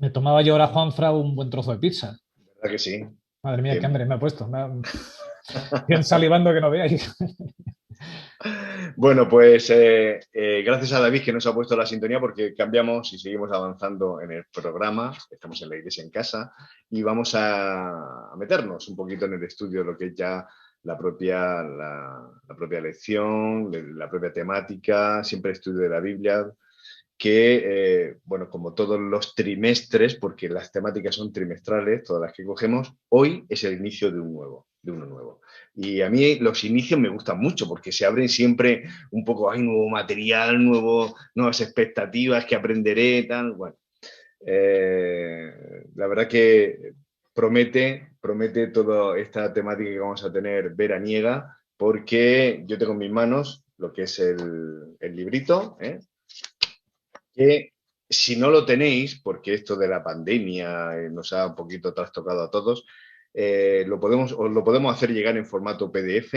Me tomaba yo ahora, Juanfra, un buen trozo de pizza. ¿Verdad que sí? Madre mía, qué Que- hambre me ha puesto. Bien salivando que no veáis. Bueno, pues gracias a David que nos ha puesto la sintonía porque cambiamos y seguimos avanzando en el programa. Estamos en la iglesia en casa y vamos a meternos un poquito en el estudio de lo que es ya la propia lección, la propia temática, siempre estudio de la Biblia, que, bueno, como todos los trimestres, porque las temáticas son trimestrales, todas las que cogemos, hoy es el inicio de uno nuevo. Y a mí los inicios me gustan mucho porque se abren siempre un poco, hay nuevo material, nuevas expectativas que aprenderé, tal. Bueno, la verdad que promete toda esta temática que vamos a tener veraniega, porque yo tengo en mis manos lo que es el librito, que si no lo tenéis, porque esto de la pandemia nos ha un poquito trastocado a todos, os lo podemos hacer llegar en formato PDF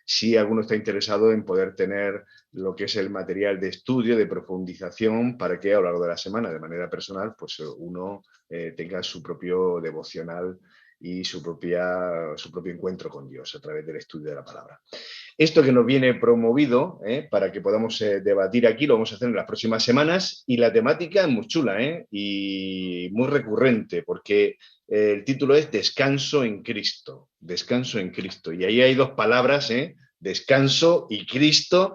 si alguno está interesado en poder tener lo que es el material de estudio, de profundización, para que a lo largo de la semana, de manera personal, pues uno tenga su propio devocional y su propio encuentro con Dios a través del estudio de la palabra. Esto que nos viene promovido para que podamos debatir aquí, lo vamos a hacer en las próximas semanas y la temática es muy chula y muy recurrente porque el título es Descanso en Cristo, Descanso en Cristo. Y ahí hay dos palabras, descanso y Cristo,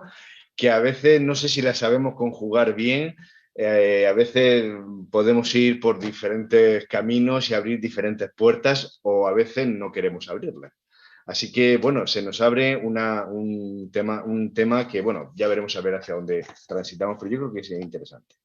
que a veces no sé si las sabemos conjugar bien, a veces podemos ir por diferentes caminos y abrir diferentes puertas o a veces no queremos abrirlas. Así que, bueno, se nos abre un tema que, bueno, ya veremos a ver hacia dónde transitamos, pero yo creo que es interesante.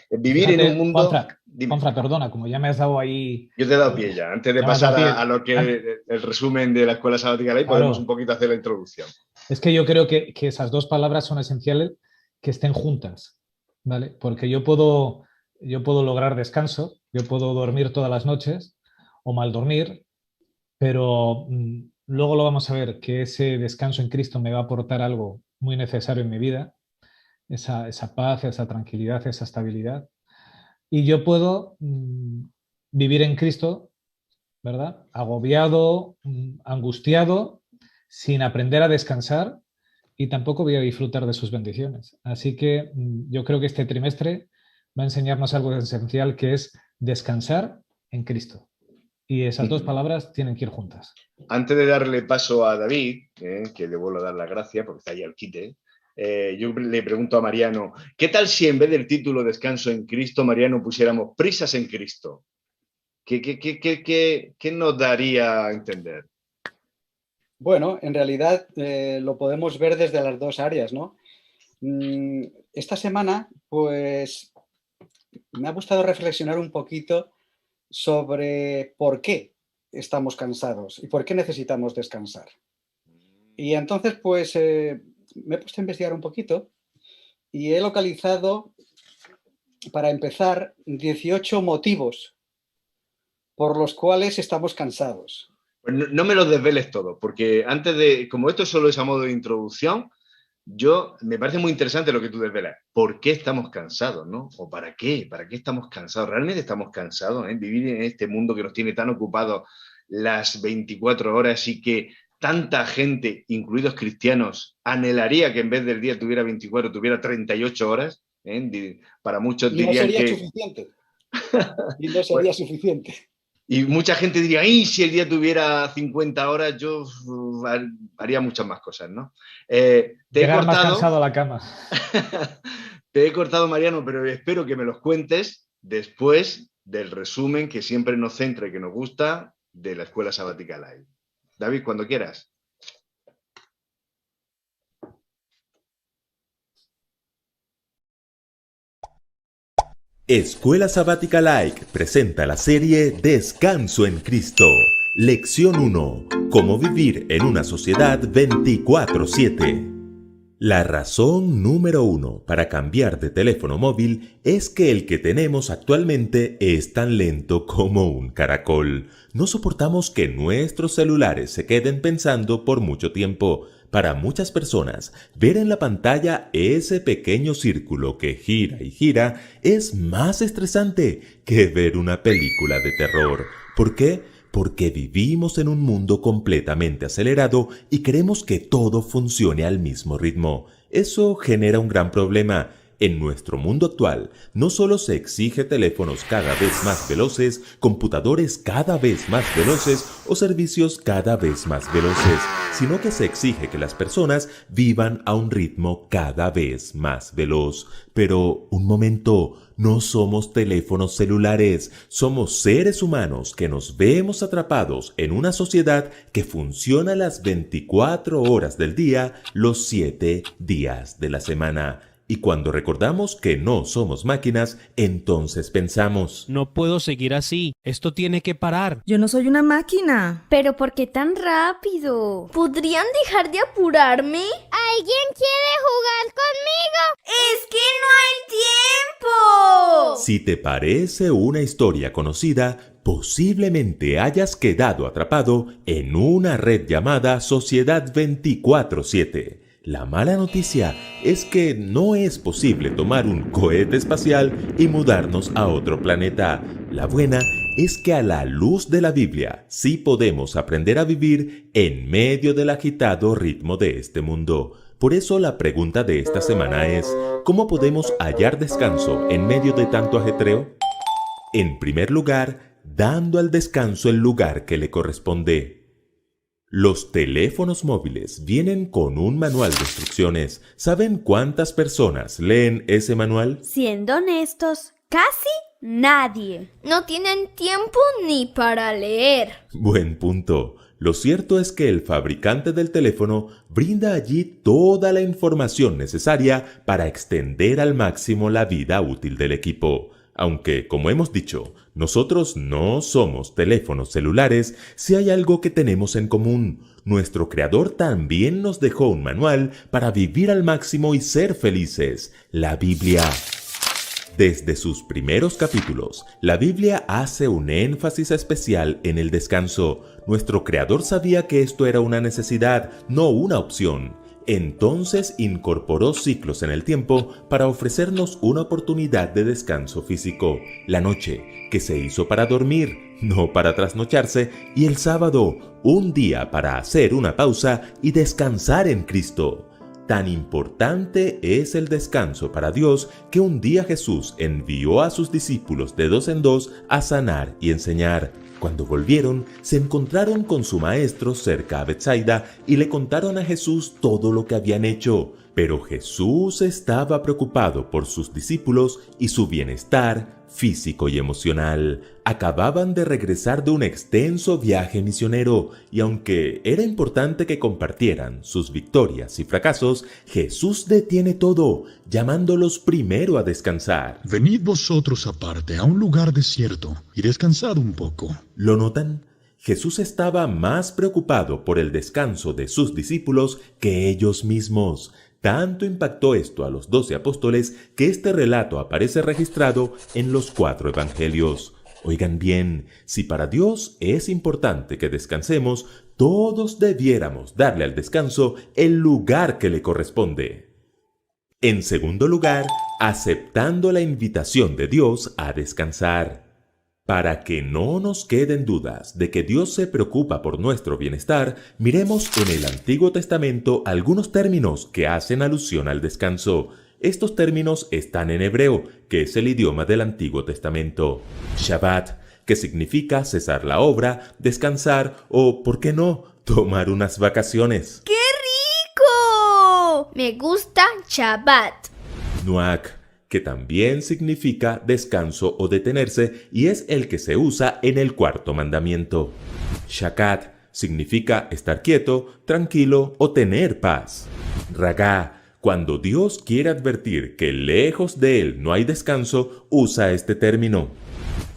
Vivir en un Fíjate, mundo, Juanfra, dime, Juanfra, perdona, como ya me has dado ahí, yo te he dado eh, pie ya, antes de ya me has dado pasar a pie. lo que el resumen de la Escuela Sabática de Ley, podemos un Claro, poquito hacer la introducción. es que yo creo que esas dos palabras son esenciales que estén juntas, ¿vale? Porque yo puedo lograr descanso, yo puedo dormir todas las noches o mal dormir, pero luego lo vamos a ver que ese descanso en Cristo me va a aportar algo muy necesario en mi vida, esa paz, esa tranquilidad, esa estabilidad. Y yo puedo vivir en Cristo, ¿verdad? Agobiado, angustiado, sin aprender a descansar y tampoco voy a disfrutar de sus bendiciones. Así que yo creo que este trimestre va a enseñarnos algo esencial que es descansar en Cristo. Y esas dos palabras tienen que ir juntas. Antes de darle paso a David, que le vuelvo a dar la gracia porque está ahí al quite, yo le pregunto a Mariano, ¿qué tal si en vez del título Descanso en Cristo, Mariano, pusiéramos Prisas en Cristo? ¿Qué nos daría a entender? Bueno, en realidad lo podemos ver desde las dos áreas, ¿no? Esta semana, pues, me ha gustado reflexionar un poquito sobre por qué estamos cansados y por qué necesitamos descansar. Y entonces, pues, me he puesto a investigar un poquito y he localizado, para empezar, 18 motivos por los cuales estamos cansados. Pues no me lo desveles todo, porque antes de, como esto solo es a modo de introducción, me parece muy interesante lo que tú desvelas. ¿Por qué estamos cansados, no? ¿O para qué? ¿Para qué estamos cansados? ¿Realmente estamos cansados, vivir en este mundo que nos tiene tan ocupados las 24 horas y que tanta gente, incluidos cristianos, anhelaría que en vez del día tuviera 24, tuviera 38 horas? Para muchos Y no dirían sería que... suficiente. Y no Bueno, sería suficiente. y mucha gente diría, ¡ay, si el día tuviera 50 horas, yo haría muchas más cosas, ¿no? Te he Llegar más cortado, cansado a la cama. te he cortado, Mariano, pero espero que me los cuentes después del resumen que siempre nos centra y que nos gusta de la Escuela Sabática Live. David, cuando quieras. Escuela Sabática Like presenta la serie Descanso en Cristo. Lección 1. Cómo vivir en una sociedad 24/7. La razón número 1 para cambiar de teléfono móvil es que el que tenemos actualmente es tan lento como un caracol. No soportamos que nuestros celulares se queden pensando por mucho tiempo. Para muchas personas, ver en la pantalla ese pequeño círculo que gira y gira es más estresante que ver una película de terror. ¿Por qué? Porque vivimos en un mundo completamente acelerado y queremos que todo funcione al mismo ritmo. Eso genera un gran problema. En nuestro mundo actual, no solo se exige teléfonos cada vez más veloces, computadores cada vez más veloces o servicios cada vez más veloces, sino que se exige que las personas vivan a un ritmo cada vez más veloz. Pero, un momento, no somos teléfonos celulares, somos seres humanos que nos vemos atrapados en una sociedad que funciona las 24 horas del día, los 7 días de la semana. Y cuando recordamos que no somos máquinas, entonces pensamos: no puedo seguir así, esto tiene que parar. Yo no soy una máquina. ¿Pero por qué tan rápido? ¿Podrían dejar de apurarme? ¿Alguien quiere jugar conmigo? ¡Es que no hay tiempo! Si te parece una historia conocida, posiblemente hayas quedado atrapado en una red llamada Sociedad 24/7. La mala noticia es que no es posible tomar un cohete espacial y mudarnos a otro planeta. La buena es que a la luz de la Biblia sí podemos aprender a vivir en medio del agitado ritmo de este mundo. Por eso la pregunta de esta semana es: ¿cómo podemos hallar descanso en medio de tanto ajetreo? En primer lugar, dando al descanso el lugar que le corresponde. Los teléfonos móviles vienen con un manual de instrucciones. ¿Saben cuántas personas leen ese manual? Siendo honestos, casi nadie. No tienen tiempo ni para leer. Buen punto. Lo cierto es que el fabricante del teléfono brinda allí toda la información necesaria para extender al máximo la vida útil del equipo. Aunque, como hemos dicho, nosotros no somos teléfonos celulares, sí hay algo que tenemos en común. Nuestro creador también nos dejó un manual para vivir al máximo y ser felices: la Biblia. Desde sus primeros capítulos, la Biblia hace un énfasis especial en el descanso. Nuestro creador sabía que esto era una necesidad, no una opción. Entonces incorporó ciclos en el tiempo para ofrecernos una oportunidad de descanso físico: la noche, que se hizo para dormir, no para trasnocharse, y el sábado, un día para hacer una pausa y descansar en Cristo. Tan importante es el descanso para Dios que un día Jesús envió a sus discípulos de 2 en 2 a sanar y enseñar. Cuando volvieron, se encontraron con su maestro cerca a Betsaida y le contaron a Jesús todo lo que habían hecho. Pero Jesús estaba preocupado por sus discípulos y su bienestar físico y emocional. Acababan de regresar de un extenso viaje misionero y aunque era importante que compartieran sus victorias y fracasos, Jesús detiene todo, llamándolos primero a descansar. Venid vosotros aparte a un lugar desierto y descansad un poco. ¿Lo notan? Jesús estaba más preocupado por el descanso de sus discípulos que ellos mismos. Tanto impactó esto a los 12 apóstoles que este relato aparece registrado en los 4 evangelios. Oigan bien, si para Dios es importante que descansemos, todos debiéramos darle al descanso el lugar que le corresponde. En segundo lugar, aceptando la invitación de Dios a descansar. Para que no nos queden dudas de que Dios se preocupa por nuestro bienestar, miremos en el Antiguo Testamento algunos términos que hacen alusión al descanso. Estos términos están en hebreo, que es el idioma del Antiguo Testamento. Shabbat, que significa cesar la obra, descansar o, ¿por qué no?, tomar unas vacaciones. ¡Qué rico! Me gusta Shabbat. Nuak, que también significa descanso o detenerse y es el que se usa en el 4º mandamiento. Shakat significa estar quieto, tranquilo o tener paz. Ragá, cuando Dios quiere advertir que lejos de Él no hay descanso, usa este término.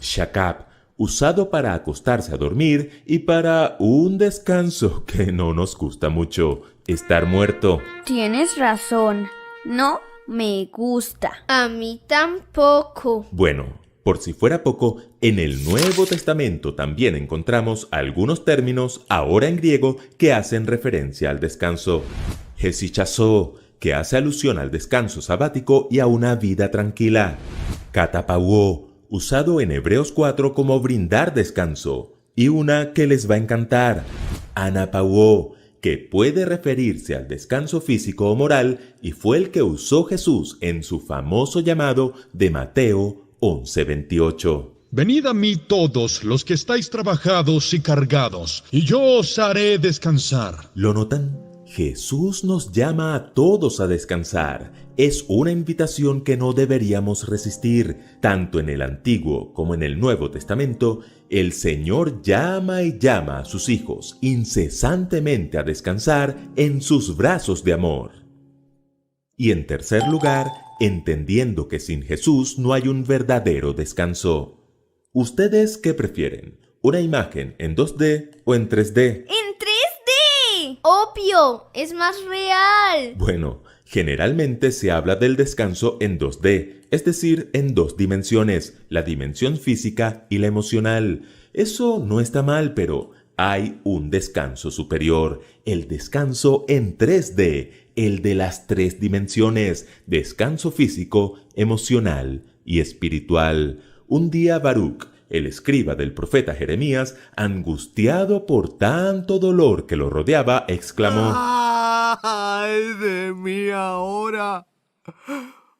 Shakab, usado para acostarse a dormir y para un descanso que no nos gusta mucho, estar muerto. Tienes razón, no me gusta. A mí tampoco. Bueno, Por si fuera poco, en el Nuevo Testamento también encontramos algunos términos, ahora en griego, que hacen referencia al descanso. Hesychazo, que hace alusión al descanso sabático y a una vida tranquila. Katapauo, usado en Hebreos 4 como brindar descanso. Y una que les va a encantar, Anapauo, que puede referirse al descanso físico o moral y fue el que usó Jesús en su famoso llamado de Mateo 11:28. Venid a mí todos los que estáis trabajados y cargados, y yo os haré descansar. ¿Lo notan? Jesús nos llama a todos a descansar. Es una invitación que no deberíamos resistir. Tanto en el Antiguo como en el Nuevo Testamento, el Señor llama y llama a sus hijos incesantemente a descansar en sus brazos de amor. Y en tercer lugar, entendiendo que sin Jesús no hay un verdadero descanso. ¿Ustedes qué prefieren? ¿Una imagen en 2D o en 3D? ¡En 3D! Obvio, es más real. Bueno, generalmente se habla del descanso en 2D, es decir, en dos dimensiones, la dimensión física y la emocional. Eso no está mal, pero hay un descanso superior, el descanso en 3D, el de las tres dimensiones, descanso físico, emocional y espiritual. Un día Baruch, el escriba del profeta Jeremías, angustiado por tanto dolor que lo rodeaba, exclamó: ¡Ay de mí ahora!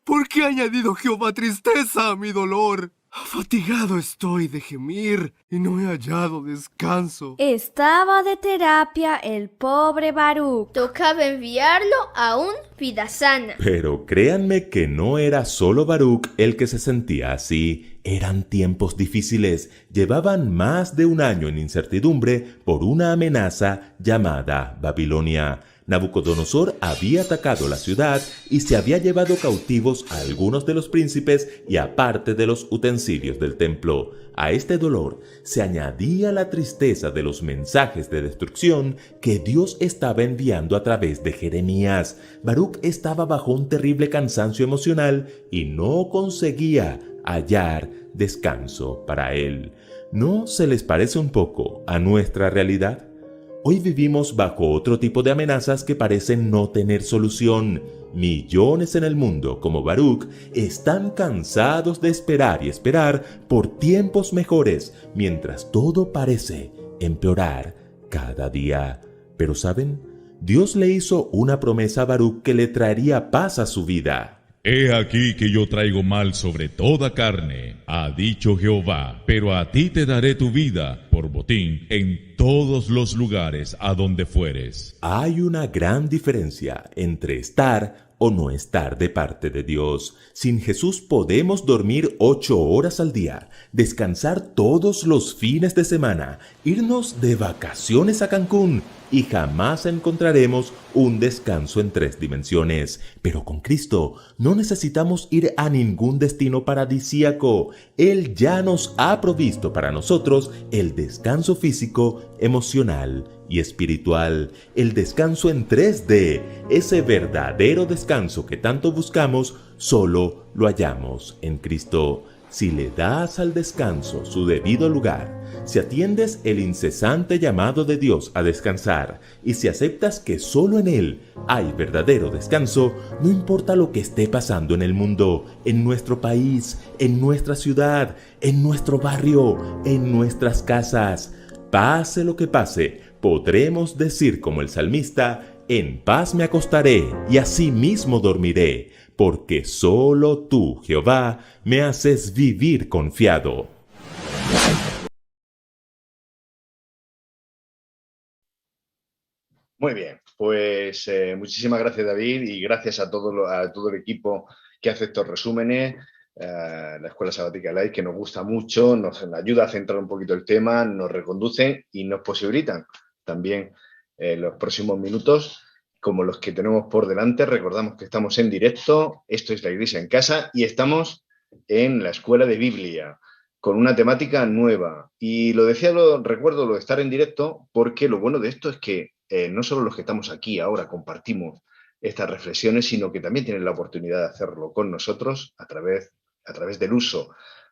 ¿Por qué ha añadido Jehová tristeza a mi dolor? Fatigado estoy de gemir y no he hallado descanso. Estaba de terapia el pobre Baruch. Tocaba enviarlo a un Vidasana. Pero créanme que no era solo Baruch el que se sentía así. Eran tiempos difíciles. Llevaban más de un año en incertidumbre por una amenaza llamada Babilonia. Nabucodonosor había atacado la ciudad y se había llevado cautivos a algunos de los príncipes y a parte de los utensilios del templo. A este dolor se añadía la tristeza de los mensajes de destrucción que Dios estaba enviando a través de Jeremías. Baruch estaba bajo un terrible cansancio emocional y no conseguía hallar descanso para él. ¿No se les parece un poco a nuestra realidad? Hoy vivimos bajo otro tipo de amenazas que parecen no tener solución. Millones en el mundo, como Baruch, están cansados de esperar y esperar por tiempos mejores, mientras todo parece empeorar cada día. Pero ¿saben? Dios le hizo una promesa a Baruch que le traería paz a su vida. He aquí que yo traigo mal sobre toda carne, ha dicho Jehová, pero a ti te daré tu vida por botín en todos los lugares a donde fueres. Hay una gran diferencia entre estar o no estar de parte de Dios. Sin Jesús podemos dormir 8 horas al día, descansar todos los fines de semana, irnos de vacaciones a Cancún y jamás encontraremos un descanso en 3 dimensiones. Pero con Cristo no necesitamos ir a ningún destino paradisíaco. Él ya nos ha provisto para nosotros el descanso físico, emocional y espiritual, el descanso en 3D, ese verdadero descanso que tanto buscamos, solo lo hallamos en Cristo. Si le das al descanso su debido lugar, si atiendes el incesante llamado de Dios a descansar y si aceptas que solo en Él hay verdadero descanso, no importa lo que esté pasando en el mundo, en nuestro país, en nuestra ciudad, en nuestro barrio, en nuestras casas, pase lo que pase, podremos decir como el salmista: en paz me acostaré y asimismo dormiré, porque solo tú, Jehová, me haces vivir confiado. Muy bien, pues muchísimas gracias, David, y gracias a todo el equipo que hace estos resúmenes. La Escuela Sabática Live, que nos gusta mucho, nos ayuda a centrar un poquito el tema, nos reconducen y nos posibilitan también los próximos minutos como los que tenemos por delante. Recordamos que estamos en directo, esto es La Iglesia en Casa y estamos en la Escuela de Biblia con una temática nueva. Y recuerdo lo de estar en directo porque lo bueno de esto es que no solo los que estamos aquí ahora compartimos estas reflexiones, sino que también tienen la oportunidad de hacerlo con nosotros a través del uso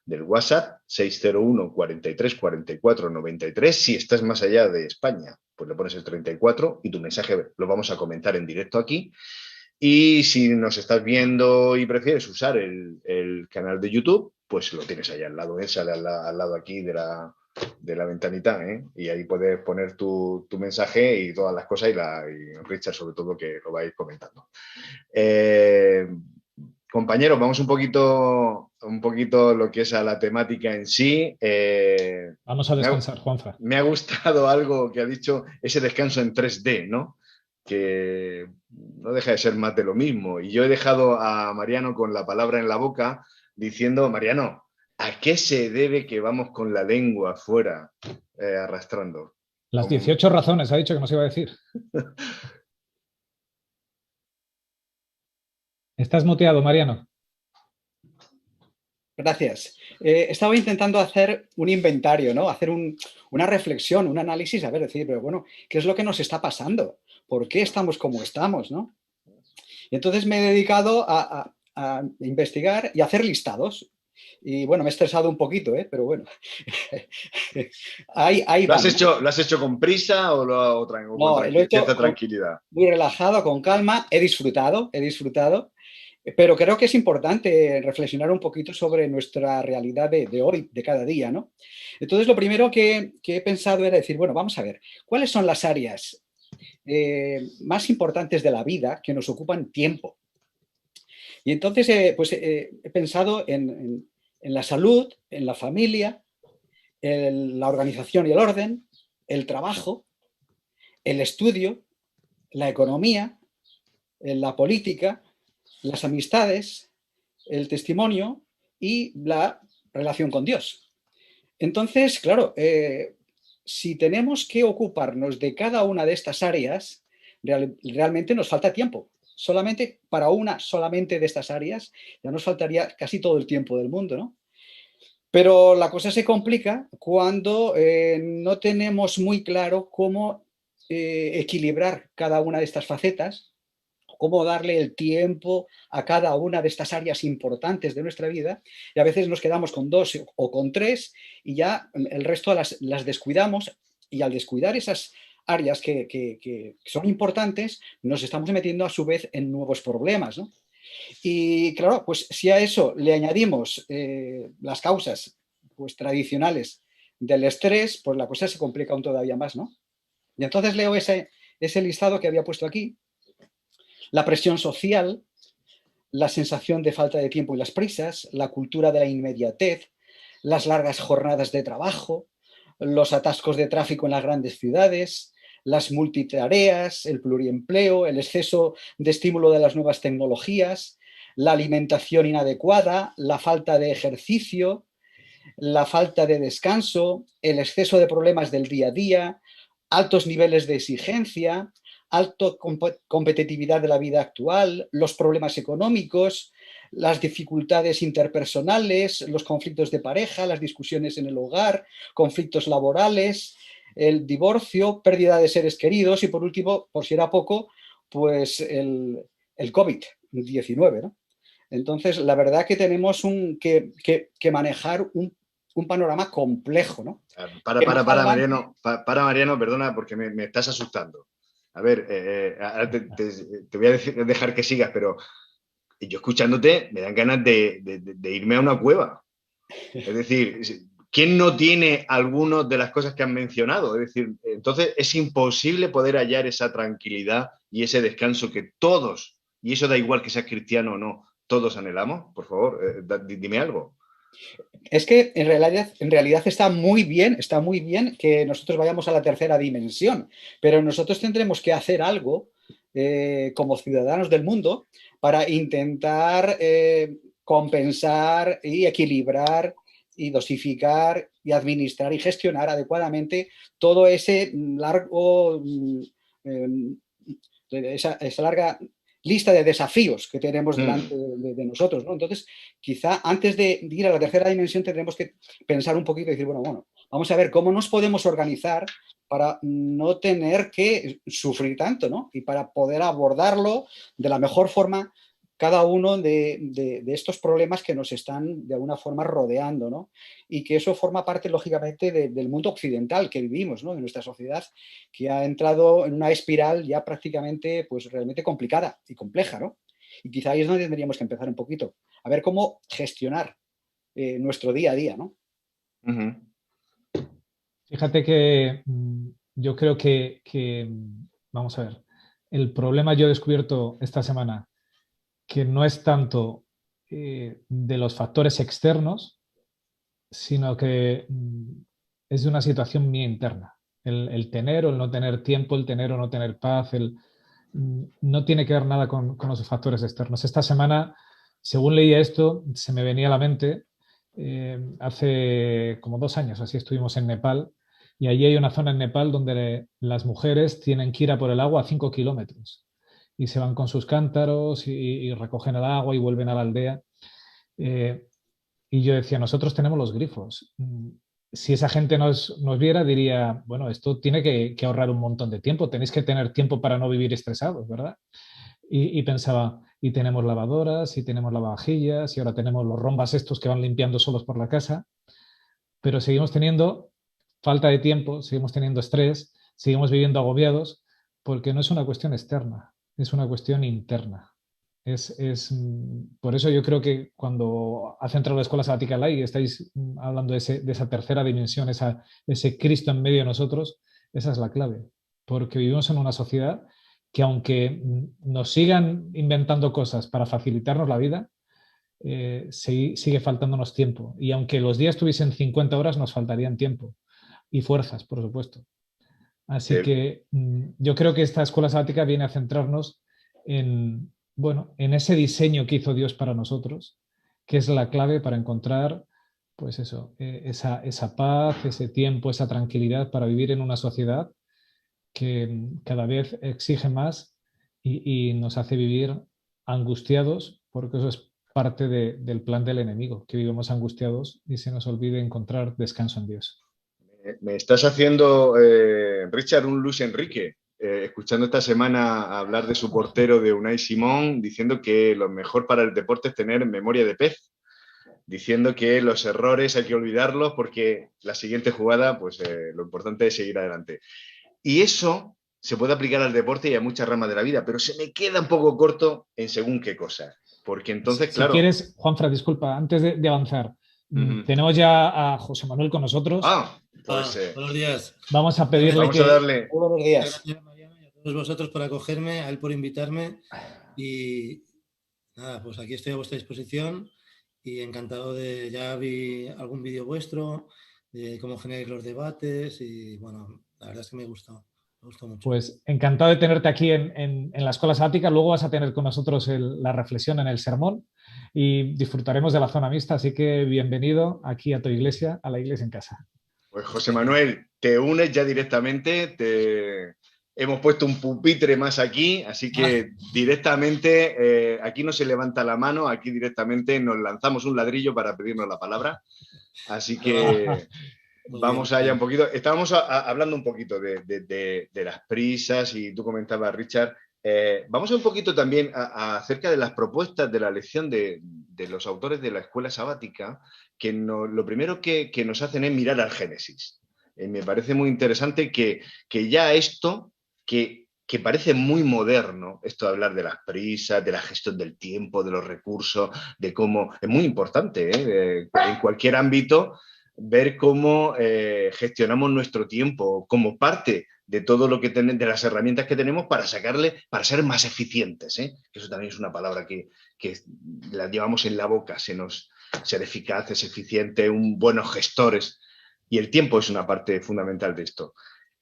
del WhatsApp 601 43 44 93. Si estás más allá de España, pues le pones el 34 y tu mensaje lo vamos a comentar en directo aquí. Y si nos estás viendo y prefieres usar el canal de YouTube, pues lo tienes ahí al lado, sale al lado aquí de la ventanita, y ahí puedes poner tu mensaje y todas las cosas y Richard sobre todo que lo va a ir comentando. Compañeros, vamos un poquito lo que es a la temática en sí. Vamos a descansar, Juanfra. Me ha gustado algo que ha dicho, ese descanso en 3D, ¿no? Que no deja de ser más de lo mismo. Y yo he dejado a Mariano con la palabra en la boca diciendo, Mariano, ¿a qué se debe que vamos con la lengua afuera arrastrando? Las 18 razones, ha dicho que nos iba a decir. Estás muteado, Mariano. Gracias. Estaba intentando hacer un inventario, ¿no? Hacer una reflexión, un análisis, a ver, decir, pero bueno, ¿qué es lo que nos está pasando? ¿Por qué estamos como estamos, no? Y entonces me he dedicado a investigar y a hacer listados. Y bueno, me he estresado un poquito, pero bueno. Ahí ¿Lo has hecho con prisa o no, lo he hecho cierta tranquilidad? Muy relajado, con calma. He disfrutado. Pero creo que es importante reflexionar un poquito sobre nuestra realidad de hoy, de cada día, ¿no? Entonces, lo primero que he pensado era decir, bueno, vamos a ver, ¿cuáles son las áreas más importantes de la vida que nos ocupan tiempo? Y entonces, he pensado en la salud, en la familia, en la organización y el orden, el trabajo, el estudio, la economía, la política, las amistades, el testimonio y la relación con Dios. Entonces, claro, si tenemos que ocuparnos de cada una de estas áreas, realmente nos falta tiempo. Solamente para solamente de estas áreas ya nos faltaría casi todo el tiempo del mundo, ¿no? Pero la cosa se complica cuando no tenemos muy claro cómo equilibrar cada una de estas facetas, cómo darle el tiempo a cada una de estas áreas importantes de nuestra vida, y a veces nos quedamos con 2 o con 3 y ya el resto las descuidamos, y al descuidar esas áreas que son importantes, nos estamos metiendo a su vez en nuevos problemas, ¿no? Y claro, pues si a eso le añadimos las causas pues, tradicionales del estrés, pues la cosa se complica aún todavía más, ¿no? Y entonces leo ese listado que había puesto aquí. La presión social, la sensación de falta de tiempo y las prisas, la cultura de la inmediatez, las largas jornadas de trabajo, los atascos de tráfico en las grandes ciudades, las multitareas, el pluriempleo, el exceso de estímulo de las nuevas tecnologías, la alimentación inadecuada, la falta de ejercicio, la falta de descanso, el exceso de problemas del día a día, altos niveles de exigencia, alta competitividad de la vida actual, los problemas económicos, las dificultades interpersonales, los conflictos de pareja, las discusiones en el hogar, conflictos laborales, el divorcio, pérdida de seres queridos y, por último, por si era poco, pues el COVID-19, ¿no? Entonces, la verdad que tenemos que manejar un panorama complejo, ¿no? Mariano, perdona, porque me estás asustando. A ver, ahora te voy a dejar que sigas, pero yo escuchándote me dan ganas de irme a una cueva. Es decir, ¿quién no tiene algunas de las cosas que han mencionado? Es decir, entonces es imposible poder hallar esa tranquilidad y ese descanso que todos, y eso da igual que seas cristiano o no, todos anhelamos. Por favor, dime algo. Es que en realidad está muy bien que nosotros vayamos a la tercera dimensión, pero nosotros tendremos que hacer algo como ciudadanos del mundo para intentar compensar y equilibrar y dosificar y administrar y gestionar adecuadamente todo ese largo, esa larga lista de desafíos que tenemos delante de nosotros, ¿no? Entonces, quizá antes de ir a la tercera dimensión tendremos que pensar un poquito y decir, bueno, vamos a ver cómo nos podemos organizar para no tener que sufrir tanto, ¿no? Y para poder abordarlo de la mejor forma cada uno de estos problemas que nos están de alguna forma rodeando, ¿no? Y que eso forma parte, lógicamente, del mundo occidental que vivimos, ¿no? De nuestra sociedad, que ha entrado en una espiral ya prácticamente, pues realmente complicada y compleja, ¿no? Y quizá ahí es donde tendríamos que empezar un poquito, a ver cómo gestionar nuestro día a día, ¿no? Fíjate que yo creo que, vamos a ver, el problema yo he descubierto esta semana que no es tanto de los factores externos, sino que es de una situación mía interna. El tener o el no tener tiempo, el tener o no tener paz, no tiene que ver nada con los factores externos. Esta semana, según leía esto, se me venía a la mente, hace como 2 años, así estuvimos en Nepal, y allí hay una zona en Nepal donde las mujeres tienen que ir a por el agua a 5 kilómetros y se van con sus cántaros y recogen el agua y vuelven a la aldea. Y yo decía, nosotros tenemos los grifos. Si esa gente nos viera, diría, bueno, esto tiene que ahorrar un montón de tiempo, tenéis que tener tiempo para no vivir estresados, ¿verdad? Y pensaba, y tenemos lavadoras, y tenemos lavavajillas, y ahora tenemos los rombas estos que van limpiando solos por la casa, pero seguimos teniendo falta de tiempo, seguimos teniendo estrés, seguimos viviendo agobiados, porque no es una cuestión externa, es una cuestión interna. Por eso yo creo que cuando has entrado a la escuela sabática Light y estáis hablando de esa tercera dimensión, ese Cristo en medio de nosotros, esa es la clave. Porque vivimos en una sociedad que aunque nos sigan inventando cosas para facilitarnos la vida, sigue faltándonos tiempo. Y aunque los días tuviesen 50 horas, nos faltarían tiempo y fuerzas, por supuesto. Así que yo creo que esta escuela sabática viene a centrarnos en ese diseño que hizo Dios para nosotros, que es la clave para encontrar, pues eso, esa paz, ese tiempo, esa tranquilidad para vivir en una sociedad que cada vez exige más y nos hace vivir angustiados, porque eso es parte del plan del enemigo, que vivamos angustiados y se nos olvide encontrar descanso en Dios. Me estás haciendo, Richard, un Luis Enrique. Escuchando esta semana hablar de su portero de Unai Simón, diciendo que lo mejor para el deporte es tener memoria de pez, diciendo que los errores hay que olvidarlos porque la siguiente jugada, pues lo importante es seguir adelante. Y eso se puede aplicar al deporte y a muchas ramas de la vida, pero se me queda un poco corto en según qué cosas. Porque entonces, claro... Si quieres, Juanfra, disculpa, antes de avanzar, tenemos ya a José Manuel con nosotros. Pues, buenos días. Vamos a pedirle vamos a darle... Buenos días. Gracias, Mariano, y a todos vosotros por acogerme, a él por invitarme. Y nada, pues aquí estoy a vuestra disposición y encantado de... Ya vi algún vídeo vuestro de cómo generáis los debates y bueno, la verdad es que me gustó mucho. Pues encantado de tenerte aquí en la escuela sabática. Luego vas a tener con nosotros la reflexión en el sermón y disfrutaremos de la zona mixta. Así que bienvenido aquí a tu iglesia, a la iglesia en casa. Pues José Manuel, te unes ya directamente, hemos puesto un pupitre más aquí, así que directamente aquí no se levanta la mano, aquí directamente nos lanzamos un ladrillo para pedirnos la palabra. Así que vamos allá un poquito. Estábamos hablando un poquito de las prisas y tú comentabas, Richard. Vamos un poquito también acerca de las propuestas de la lección de los autores de la escuela sabática, que lo primero que nos hacen es mirar al Génesis. Me parece muy interesante que ya esto, que parece muy moderno, esto de hablar de las prisas, de la gestión del tiempo, de los recursos, de cómo... Es muy importante, en cualquier ámbito, ver cómo gestionamos nuestro tiempo como parte de todo lo que de las herramientas que tenemos para ser más eficientes, que eso también es una palabra que la llevamos en la boca, ser eficaces, eficientes, buenos gestores, y el tiempo es una parte fundamental de esto.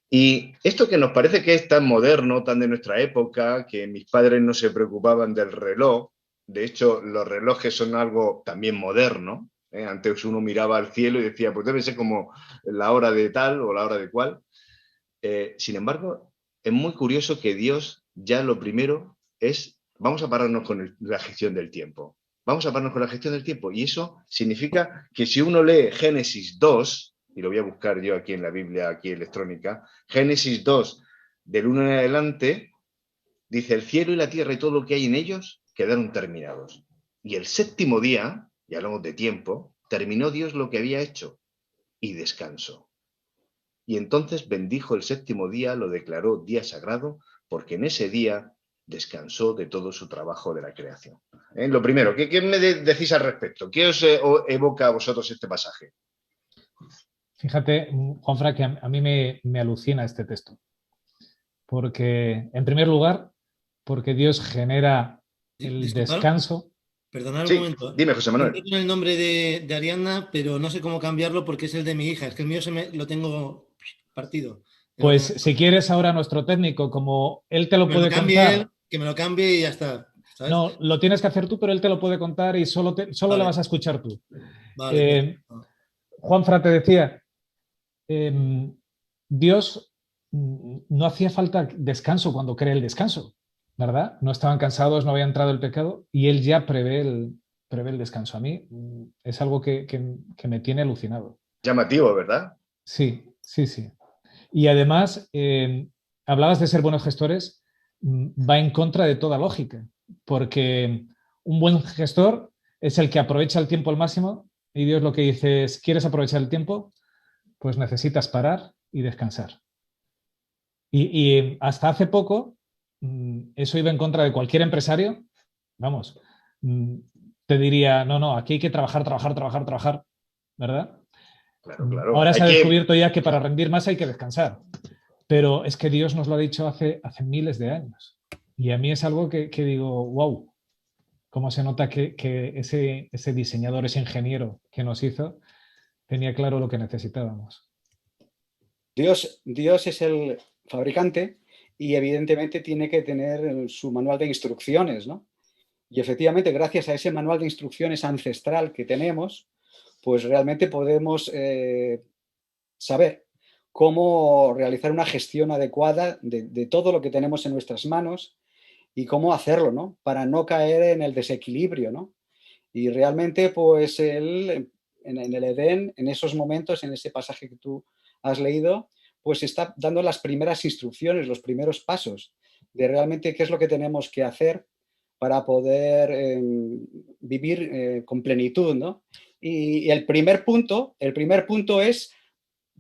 Y esto que nos parece que es tan moderno, tan de nuestra época, que mis padres no se preocupaban del reloj, de hecho los relojes son algo también moderno, antes uno miraba al cielo y decía, pues debe ser como la hora de tal o la hora de cual. Sin embargo, es muy curioso que Dios ya lo primero es, vamos a pararnos con la gestión del tiempo. Vamos a pararnos con la gestión del tiempo. Y eso significa que si uno lee Génesis 2, y lo voy a buscar yo aquí en la Biblia, aquí electrónica, Génesis 2, del 1 en adelante, dice, el cielo y la tierra y todo lo que hay en ellos quedaron terminados. Y el séptimo día, ya hablamos de tiempo, terminó Dios lo que había hecho y descansó. Y entonces bendijo el séptimo día, lo declaró día sagrado, porque en ese día descansó de todo su trabajo de la creación. Lo primero, ¿qué me decís al respecto? ¿Qué os evoca a vosotros este pasaje? Fíjate, Juanfran, que a mí me alucina este texto. Porque, en primer lugar, porque Dios genera el descanso. Perdonad Sí, un momento. dime, José Manuel. Yo tengo el nombre de Ariadna, pero no sé cómo cambiarlo porque es el de mi hija. Es que el mío lo tengo partido. Pues si quieres ahora nuestro técnico, como él te lo puede contar. Que me lo cambie y ya está. ¿sabes? No, lo tienes que hacer tú, pero él te lo puede contar y solo Vale. le vas a escuchar tú. Vale. Juanfran te decía, Dios no hacía falta descanso cuando crea el descanso, ¿verdad? No estaban cansados, no había entrado el pecado y él ya prevé el descanso. A mí es algo que me tiene alucinado. Llamativo, ¿verdad? Sí, sí, sí. Y además, hablabas de ser buenos gestores, va en contra de toda lógica, porque un buen gestor es el que aprovecha el tiempo al máximo y Dios lo que dice es, ¿quieres aprovechar el tiempo? Pues necesitas parar y descansar. Y hasta hace poco, eso iba en contra de cualquier empresario, vamos, te diría, no, aquí hay que trabajar, ¿verdad? Claro. Ahora se ha descubierto ya que para rendir más hay que descansar, pero es que Dios nos lo ha dicho hace miles de años. Y a mí es algo que digo, wow, cómo se nota que ese diseñador, ese ingeniero que nos hizo, tenía claro lo que necesitábamos. Dios es el fabricante y evidentemente tiene que tener su manual de instrucciones, ¿no? Y efectivamente, gracias a ese manual de instrucciones ancestral que tenemos, pues realmente podemos saber cómo realizar una gestión adecuada de todo lo que tenemos en nuestras manos y cómo hacerlo, ¿no? Para no caer en el desequilibrio, ¿no? Y realmente, pues él, en el Edén, en esos momentos, en ese pasaje que tú has leído, pues está dando las primeras instrucciones, los primeros pasos de realmente qué es lo que tenemos que hacer para poder vivir con plenitud, ¿no? Y el primer punto es,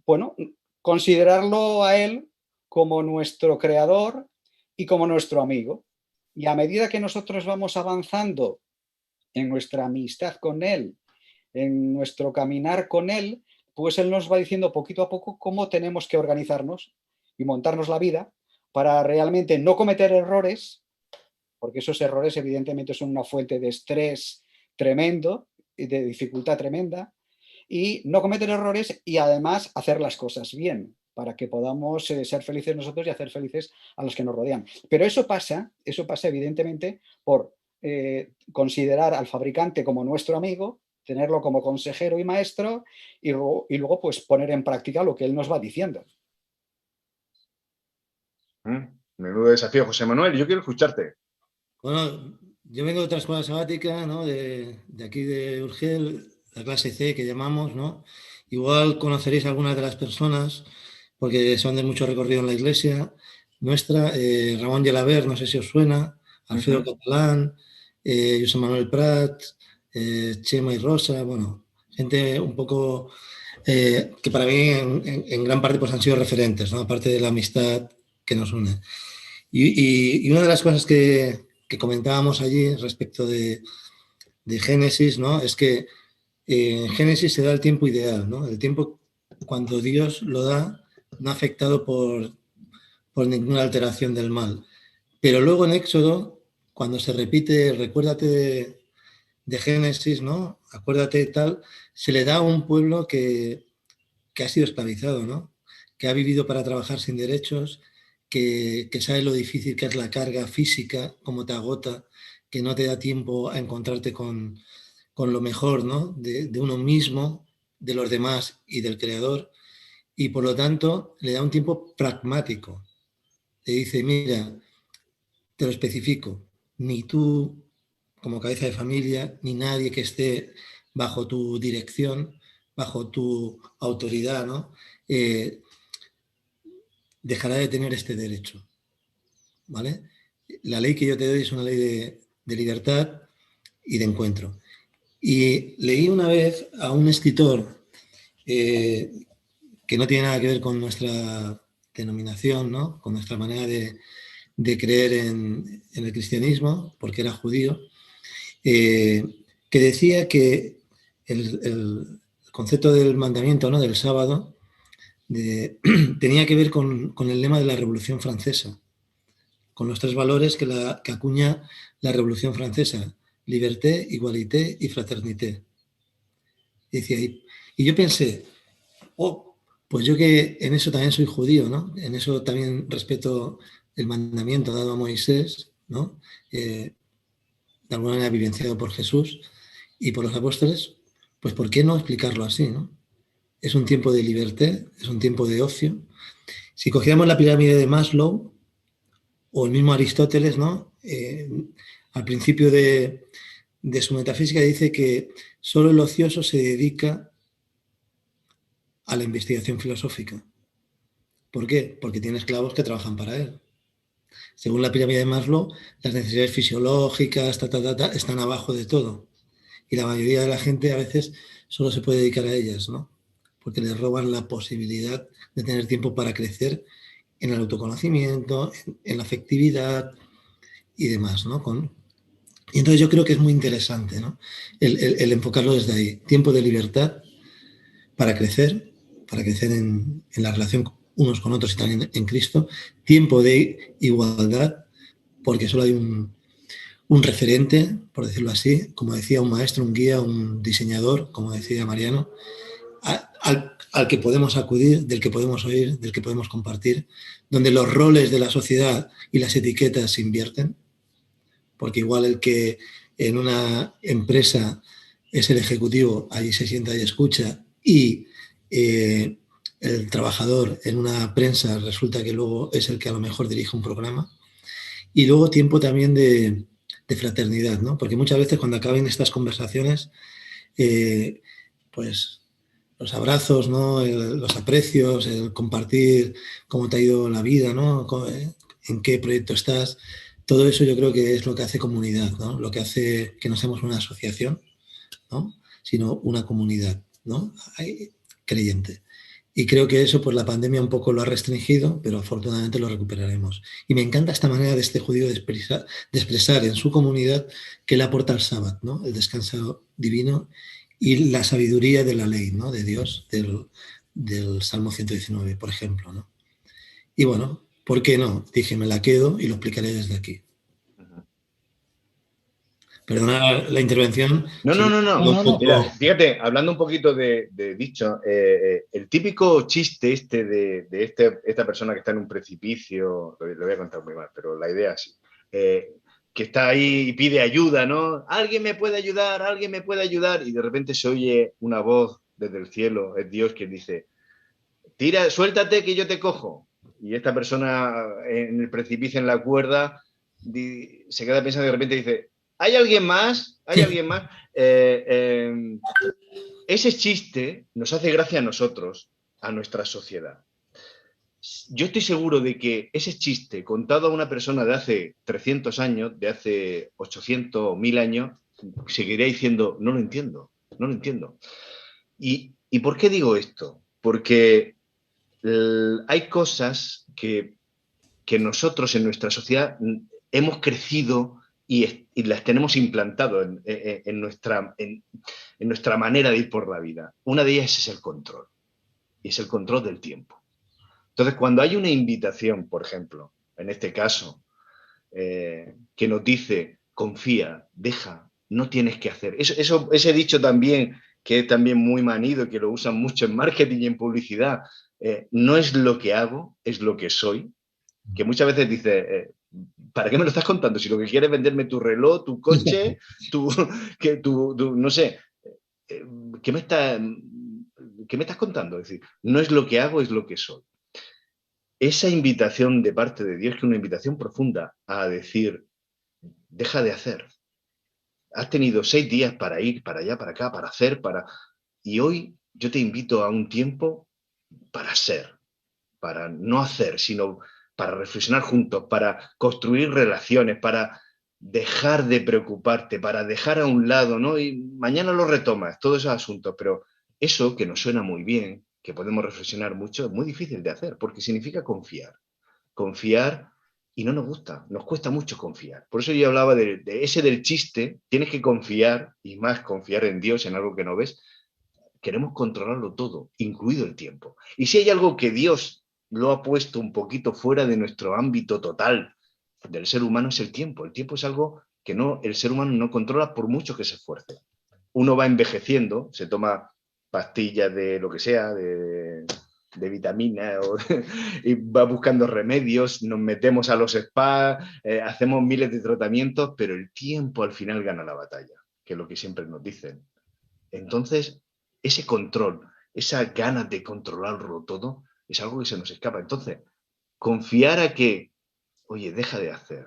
bueno, considerarlo a él como nuestro creador y como nuestro amigo. Y a medida que nosotros vamos avanzando en nuestra amistad con él, en nuestro caminar con él, pues él nos va diciendo poquito a poco cómo tenemos que organizarnos y montarnos la vida para realmente no cometer errores, porque esos errores evidentemente son una fuente de estrés tremendo y de dificultad tremenda, y no cometer errores y además hacer las cosas bien para que podamos ser felices nosotros y hacer felices a los que nos rodean. Pero eso pasa evidentemente por considerar al fabricante como nuestro amigo, tenerlo como consejero y maestro y luego pues poner en práctica lo que él nos va diciendo. Menudo desafío, José Manuel. Yo quiero escucharte. Bueno, yo vengo de otra escuela sabática, ¿no? De aquí de Urgel, la clase C que llamamos, ¿no? Igual conoceréis a algunas de las personas porque son de mucho recorrido en la iglesia nuestra. Ramón Gelabert, no sé si os suena, Alfredo Catalán, José Manuel Prat, Chema y Rosa, bueno, gente un poco que para mí en gran parte pues han sido referentes, ¿no? Aparte de la amistad que nos une. Y una de las cosas que comentábamos allí respecto de Génesis, ¿no? Es que en Génesis se da el tiempo ideal, ¿no? El tiempo cuando Dios lo da no afectado por ninguna alteración del mal. Pero luego en Éxodo, cuando se repite, recuérdate de Génesis, ¿no? Acuérdate de tal, se le da a un pueblo que ha sido esclavizado, ¿no? Que ha vivido para trabajar sin derechos, que sabe lo difícil que es la carga física, cómo te agota, que no te da tiempo a encontrarte con lo mejor, ¿no? de uno mismo, de los demás y del Creador, y por lo tanto le da un tiempo pragmático. Le dice, mira, te lo especifico, ni tú como cabeza de familia, ni nadie que esté bajo tu dirección, bajo tu autoridad, ¿no? Dejará de tener este derecho, ¿vale? La ley que yo te doy es una ley de libertad y de encuentro. Y leí una vez a un escritor que no tiene nada que ver con nuestra denominación, ¿no? Con nuestra manera de creer en el cristianismo, porque era judío, que decía que el concepto del mandamiento, ¿no? Del sábado tenía que ver con el lema de la Revolución Francesa, con los 3 valores que acuña la Revolución Francesa: liberté, igualité y fraternité. Y decía, y yo pensé, pues yo que en eso también soy judío, ¿no? En eso también respeto el mandamiento dado a Moisés, ¿no? De alguna manera vivenciado por Jesús y por los apóstoles, pues ¿por qué no explicarlo así, ¿no? Es un tiempo de libertad, es un tiempo de ocio. Si cogiéramos la pirámide de Maslow o el mismo Aristóteles, ¿no? Al principio de su metafísica dice que solo el ocioso se dedica a la investigación filosófica. ¿Por qué? Porque tiene esclavos que trabajan para él. Según la pirámide de Maslow, las necesidades fisiológicas están abajo de todo. Y la mayoría de la gente a veces solo se puede dedicar a ellas, ¿no? Porque les roban la posibilidad de tener tiempo para crecer en el autoconocimiento, en la afectividad y demás, ¿no? Y entonces yo creo que es muy interesante, ¿no? El enfocarlo desde ahí. Tiempo de libertad para crecer en la relación unos con otros y también en Cristo. Tiempo de igualdad, porque solo hay un referente, por decirlo así, como decía un maestro, un guía, un diseñador, como decía Mariano, al que podemos acudir, del que podemos oír, del que podemos compartir, donde los roles de la sociedad y las etiquetas se invierten, porque igual el que en una empresa es el ejecutivo, allí se sienta y escucha, y el trabajador en una prensa resulta que luego es el que a lo mejor dirige un programa. Y luego tiempo también de fraternidad, ¿no? Porque muchas veces cuando acaben estas conversaciones, pues los abrazos, ¿no? Los aprecios, el compartir cómo te ha ido la vida, ¿no? En qué proyecto estás. Todo eso yo creo que es lo que hace comunidad, ¿no? Lo que hace que no seamos una asociación, ¿no? Sino una comunidad, ¿no? Creyente. Y creo que eso, pues la pandemia un poco lo ha restringido, pero afortunadamente lo recuperaremos. Y me encanta esta manera de este judío de expresar en su comunidad que le aporta el sábado, ¿no? El descanso divino y la sabiduría de la ley, ¿no? De Dios, del Salmo 119, por ejemplo, ¿no? Y bueno, ¿por qué no? Dije, me la quedo y lo explicaré desde aquí. Perdona la intervención. No. Mira, fíjate, hablando un poquito de dicho, el típico chiste de esta persona que está en un precipicio, lo voy a contar muy mal, pero la idea es así, que está ahí y pide ayuda, ¿no? ¿Alguien me puede ayudar? ¿Alguien me puede ayudar? Y de repente se oye una voz desde el cielo, es Dios quien dice, tira, suéltate que yo te cojo. Y esta persona en el precipicio, en la cuerda, se queda pensando y de repente dice, ¿hay alguien más? ¿Hay alguien más? Ese chiste nos hace gracia a nosotros, a nuestra sociedad. Yo estoy seguro de que ese chiste contado a una persona de hace 300 años, de hace 800 o 1000 años, seguiría diciendo, no lo entiendo, no lo entiendo. ¿Y por qué digo esto? Porque hay cosas que nosotros en nuestra sociedad hemos crecido y las tenemos implantado en nuestra manera de ir por la vida. Una de ellas es el control, y es el control del tiempo. Entonces, cuando hay una invitación, por ejemplo, en este caso, que nos dice, confía, deja, no tienes que hacer. Ese dicho también, que es también muy manido, que lo usan mucho en marketing y en publicidad, no es lo que hago, es lo que soy, que muchas veces dice, ¿para qué me lo estás contando? Si lo que quieres es venderme tu reloj, tu coche, no sé, ¿qué me estás contando? Es decir, no es lo que hago, es lo que soy. Esa invitación de parte de Dios, que es una invitación profunda a decir, deja de hacer. Has tenido 6 días para ir para allá, para acá, para hacer, y hoy yo te invito a un tiempo para ser, para no hacer, sino para reflexionar juntos, para construir relaciones, para dejar de preocuparte, para dejar a un lado, ¿no? Y mañana lo retomas, todos esos asuntos, pero eso que nos suena muy bien, que podemos reflexionar mucho, es muy difícil de hacer, porque significa confiar. Confiar, y no nos gusta, nos cuesta mucho confiar. Por eso yo hablaba de ese del chiste, tienes que confiar, y más confiar en Dios, en algo que no ves. Queremos controlarlo todo, incluido el tiempo. Y si hay algo que Dios lo ha puesto un poquito fuera de nuestro ámbito total del ser humano, es el tiempo. El tiempo es algo que el ser humano no controla por mucho que se esfuerce. Uno va envejeciendo, se toma pastillas de lo que sea, de vitamina, y va buscando remedios, nos metemos a los spas, hacemos miles de tratamientos, pero el tiempo al final gana la batalla, que es lo que siempre nos dicen. Entonces, ese control, esa ganas de controlarlo todo, es algo que se nos escapa. Entonces, confiar a que, oye, deja de hacer,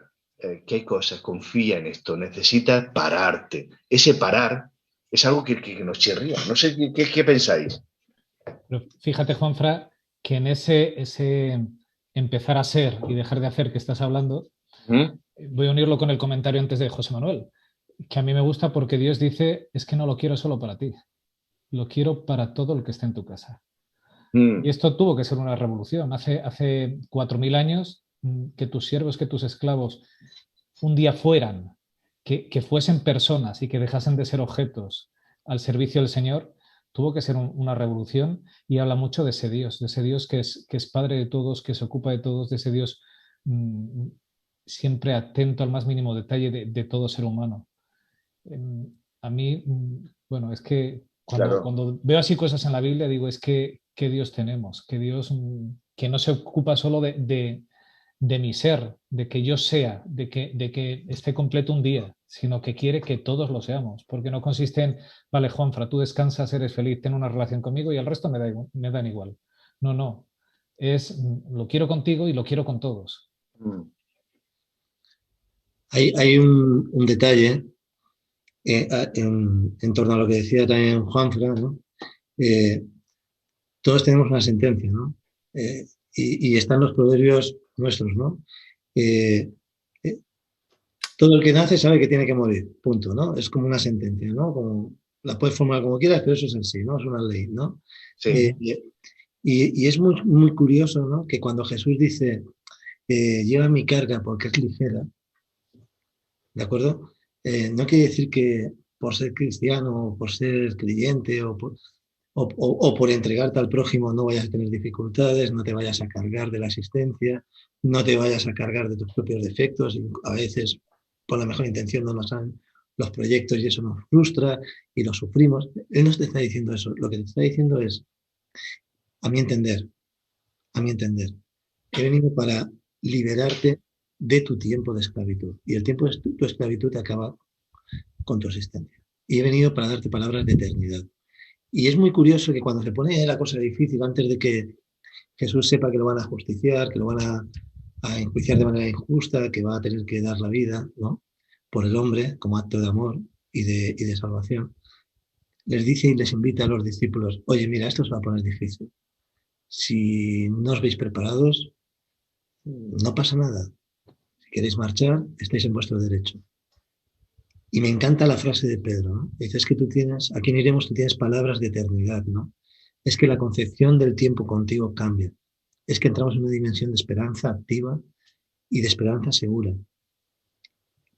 que hay cosas, confía en esto, necesitas pararte. Ese parar es algo que nos chirría. No sé qué pensáis. Pero fíjate, Juanfra, que en ese empezar a ser y dejar de hacer que estás hablando, voy a unirlo con el comentario antes de José Manuel, que a mí me gusta porque Dios dice, es que no lo quiero solo para ti, lo quiero para todo el que esté en tu casa. Y esto tuvo que ser una revolución. Hace 4.000 años, que tus siervos, que tus esclavos un día fueran, que fuesen personas y que dejasen de ser objetos al servicio del Señor, tuvo que ser una revolución, y habla mucho de ese Dios que es Padre de todos, que se ocupa de todos, de ese Dios siempre atento al más mínimo detalle de todo ser humano. A mí, bueno, es que cuando veo así cosas en la Biblia, digo, es que ¿qué Dios tenemos? Que Dios que no se ocupa solo de mi ser, de que yo sea, de que esté completo un día, sino que quiere que todos lo seamos, porque no consiste en, vale, Juanfra, tú descansas, eres feliz, ten una relación conmigo y el resto me dan igual. No, lo quiero contigo y lo quiero con todos. Hay un detalle en torno a lo que decía también Juanfra, ¿no? Todos tenemos una sentencia, ¿no? Y están los proverbios nuestros, ¿no? Todo el que nace sabe que tiene que morir, punto, ¿no? Es como una sentencia, ¿no? Como, la puedes formar como quieras, pero eso es así, ¿no? Es una ley, ¿no? Sí. Y es muy, muy curioso, ¿no? Que cuando Jesús dice, lleva mi carga porque es ligera, ¿de acuerdo? No quiere decir que por ser cristiano, o por ser creyente, o por entregarte al prójimo no vayas a tener dificultades, no te vayas a cargar de la asistencia, no te vayas a cargar de tus propios defectos, y a veces por la mejor intención no nos salen los proyectos y eso nos frustra y lo sufrimos. Él no te está diciendo eso, lo que te está diciendo es, a mi entender, he venido para liberarte de tu tiempo de esclavitud, y el tiempo de tu esclavitud acaba con tu existencia, y he venido para darte palabras de eternidad. Y es muy curioso que cuando se pone la cosa difícil, antes de que Jesús sepa que lo van a justiciar, que lo van a enjuiciar de manera injusta, que va a tener que dar la vida, ¿no?, por el hombre como acto de amor y de salvación, les dice y les invita a los discípulos, oye, mira, esto se va a poner difícil. Si no os veis preparados, no pasa nada. Si queréis marchar, estáis en vuestro derecho. Y me encanta la frase de Pedro, ¿no? Dice, es que tú tienes, aquí no iremos, tú tienes palabras de eternidad, ¿no? Es que la concepción del tiempo contigo cambia. Es que entramos en una dimensión de esperanza activa y de esperanza segura,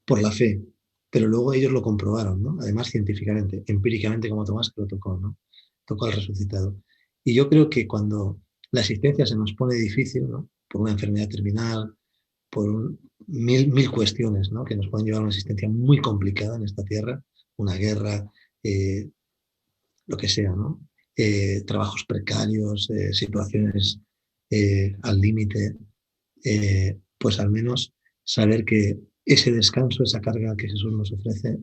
por la fe. Pero luego ellos lo comprobaron, ¿no? Además científicamente, empíricamente, como Tomás que lo tocó, ¿no? Tocó al resucitado. Y yo creo que cuando la existencia se nos pone difícil, ¿no?, por una enfermedad terminal, por mil cuestiones, ¿no?, que nos pueden llevar a una existencia muy complicada en esta tierra, una guerra, lo que sea, ¿no? Trabajos precarios, situaciones al límite, pues al menos saber que ese descanso, esa carga que Jesús nos ofrece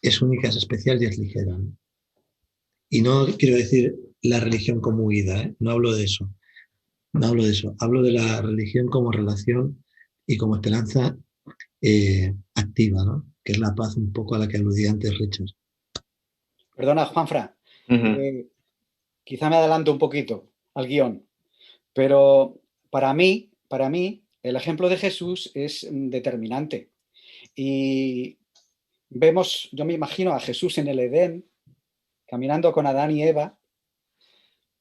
es única, es especial y es ligera, ¿no? Y no quiero decir la religión como huida, ¿eh? No hablo de eso. Hablo de la religión como relación y como esperanza activa, ¿no?, que es la paz un poco a la que aludía antes Richard. Perdona, Juanfra, quizá me adelanto un poquito al guión, pero para mí el ejemplo de Jesús es determinante. Y vemos, yo me imagino a Jesús en el Edén, caminando con Adán y Eva,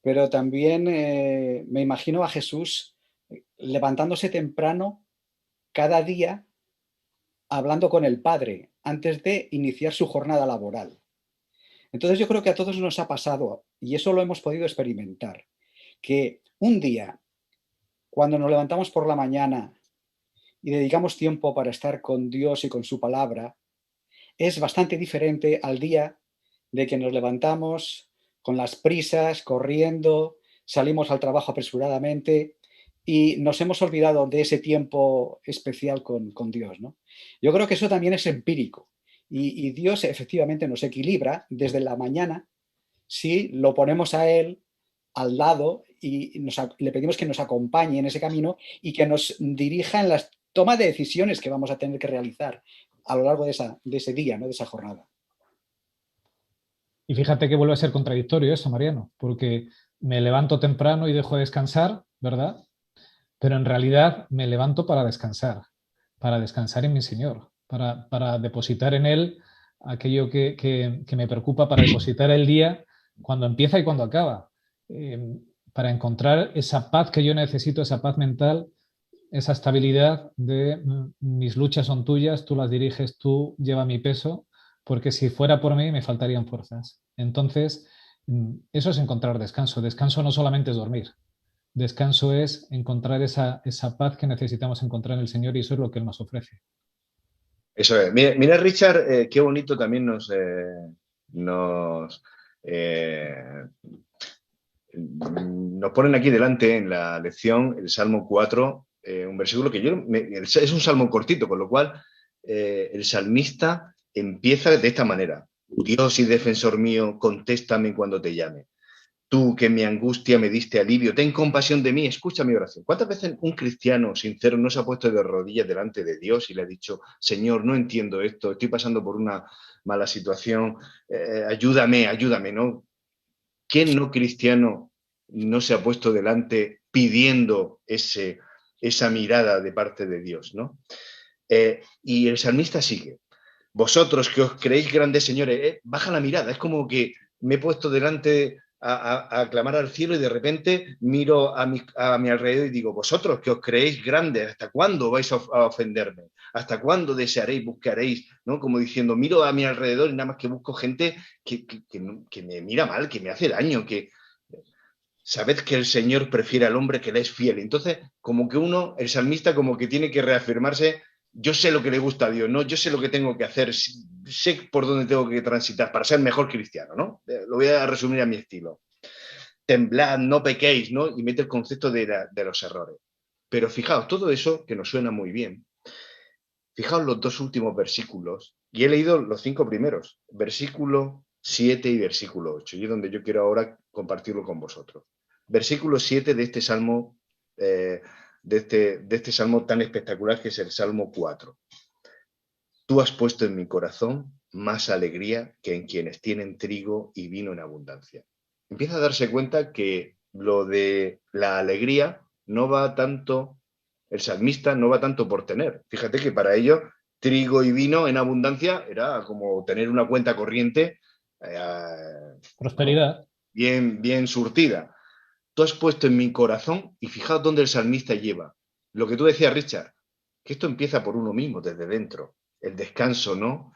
pero también me imagino a Jesús levantándose temprano cada día, hablando con el Padre antes de iniciar su jornada laboral. Entonces yo creo que a todos nos ha pasado, y eso lo hemos podido experimentar, que un día, cuando nos levantamos por la mañana y dedicamos tiempo para estar con Dios y con su palabra, es bastante diferente al día de que nos levantamos con las prisas, corriendo, salimos al trabajo apresuradamente y nos hemos olvidado de ese tiempo especial con Dios, ¿no? Yo creo que eso también es empírico y Dios efectivamente nos equilibra desde la mañana si lo ponemos a Él al lado y le pedimos que nos acompañe en ese camino y que nos dirija en las tomas de decisiones que vamos a tener que realizar a lo largo de ese día, ¿no? De esa jornada. Y fíjate que vuelve a ser contradictorio eso, Mariano, porque me levanto temprano y dejo de descansar, ¿verdad? Pero en realidad me levanto para descansar en mi Señor, para depositar en Él aquello que me preocupa, para depositar el día cuando empieza y cuando acaba, para encontrar esa paz que yo necesito, esa paz mental, esa estabilidad de mis luchas son tuyas, tú las diriges, tú lleva mi peso, porque si fuera por mí me faltarían fuerzas. Entonces, eso es encontrar descanso. Descanso no solamente es dormir. Descanso es encontrar esa paz que necesitamos encontrar en el Señor y eso es lo que Él nos ofrece. Eso es. Mira Richard, qué bonito también nos ponen aquí delante en la lección el Salmo 4, un versículo que es un salmo cortito, con lo cual el salmista empieza de esta manera: Dios y defensor mío, contéstame cuando te llame. Tú que en mi angustia me diste alivio, ten compasión de mí, escucha mi oración. ¿Cuántas veces un cristiano sincero no se ha puesto de rodillas delante de Dios y le ha dicho: Señor, no entiendo esto, estoy pasando por una mala situación, ayúdame, ¿no? ¿Quién no cristiano no se ha puesto delante pidiendo esa mirada de parte de Dios, ¿no? Y el salmista sigue: vosotros que os creéis grandes señores, baja la mirada, es como que me he puesto delante a clamar al cielo y de repente miro a mi alrededor y digo: vosotros que os creéis grandes, ¿hasta cuándo vais a ofenderme? ¿Hasta cuándo desearéis, buscaréis? ¿No? Como diciendo, miro a mi alrededor y nada más que busco gente que me mira mal, que me hace daño, que... Sabed que el Señor prefiere al hombre que le es fiel. Entonces, como que el salmista como que tiene que reafirmarse: yo sé lo que le gusta a Dios, ¿no? Yo sé lo que tengo que hacer, sé por dónde tengo que transitar para ser mejor cristiano, ¿no? Lo voy a resumir a mi estilo. Temblad, no pequéis, ¿no? Y mete el concepto de los errores. Pero fijaos, todo eso que nos suena muy bien, fijaos los dos últimos versículos, y he leído los 5 primeros, versículo 7 y versículo 8, y es donde yo quiero ahora compartirlo con vosotros. Versículo 7 de este salmo, de este salmo tan espectacular que es el Salmo 4. Tú has puesto en mi corazón más alegría que en quienes tienen trigo y vino en abundancia. Empieza a darse cuenta que lo de la alegría no va tanto, el salmista no va tanto por tener. Fíjate que para ellos trigo y vino en abundancia era como tener una cuenta corriente prosperidad, bien surtida. Tú has puesto en mi corazón, y fijaos dónde el salmista lleva lo que tú decías, Richard, que esto empieza por uno mismo, desde dentro. El descanso, ¿no?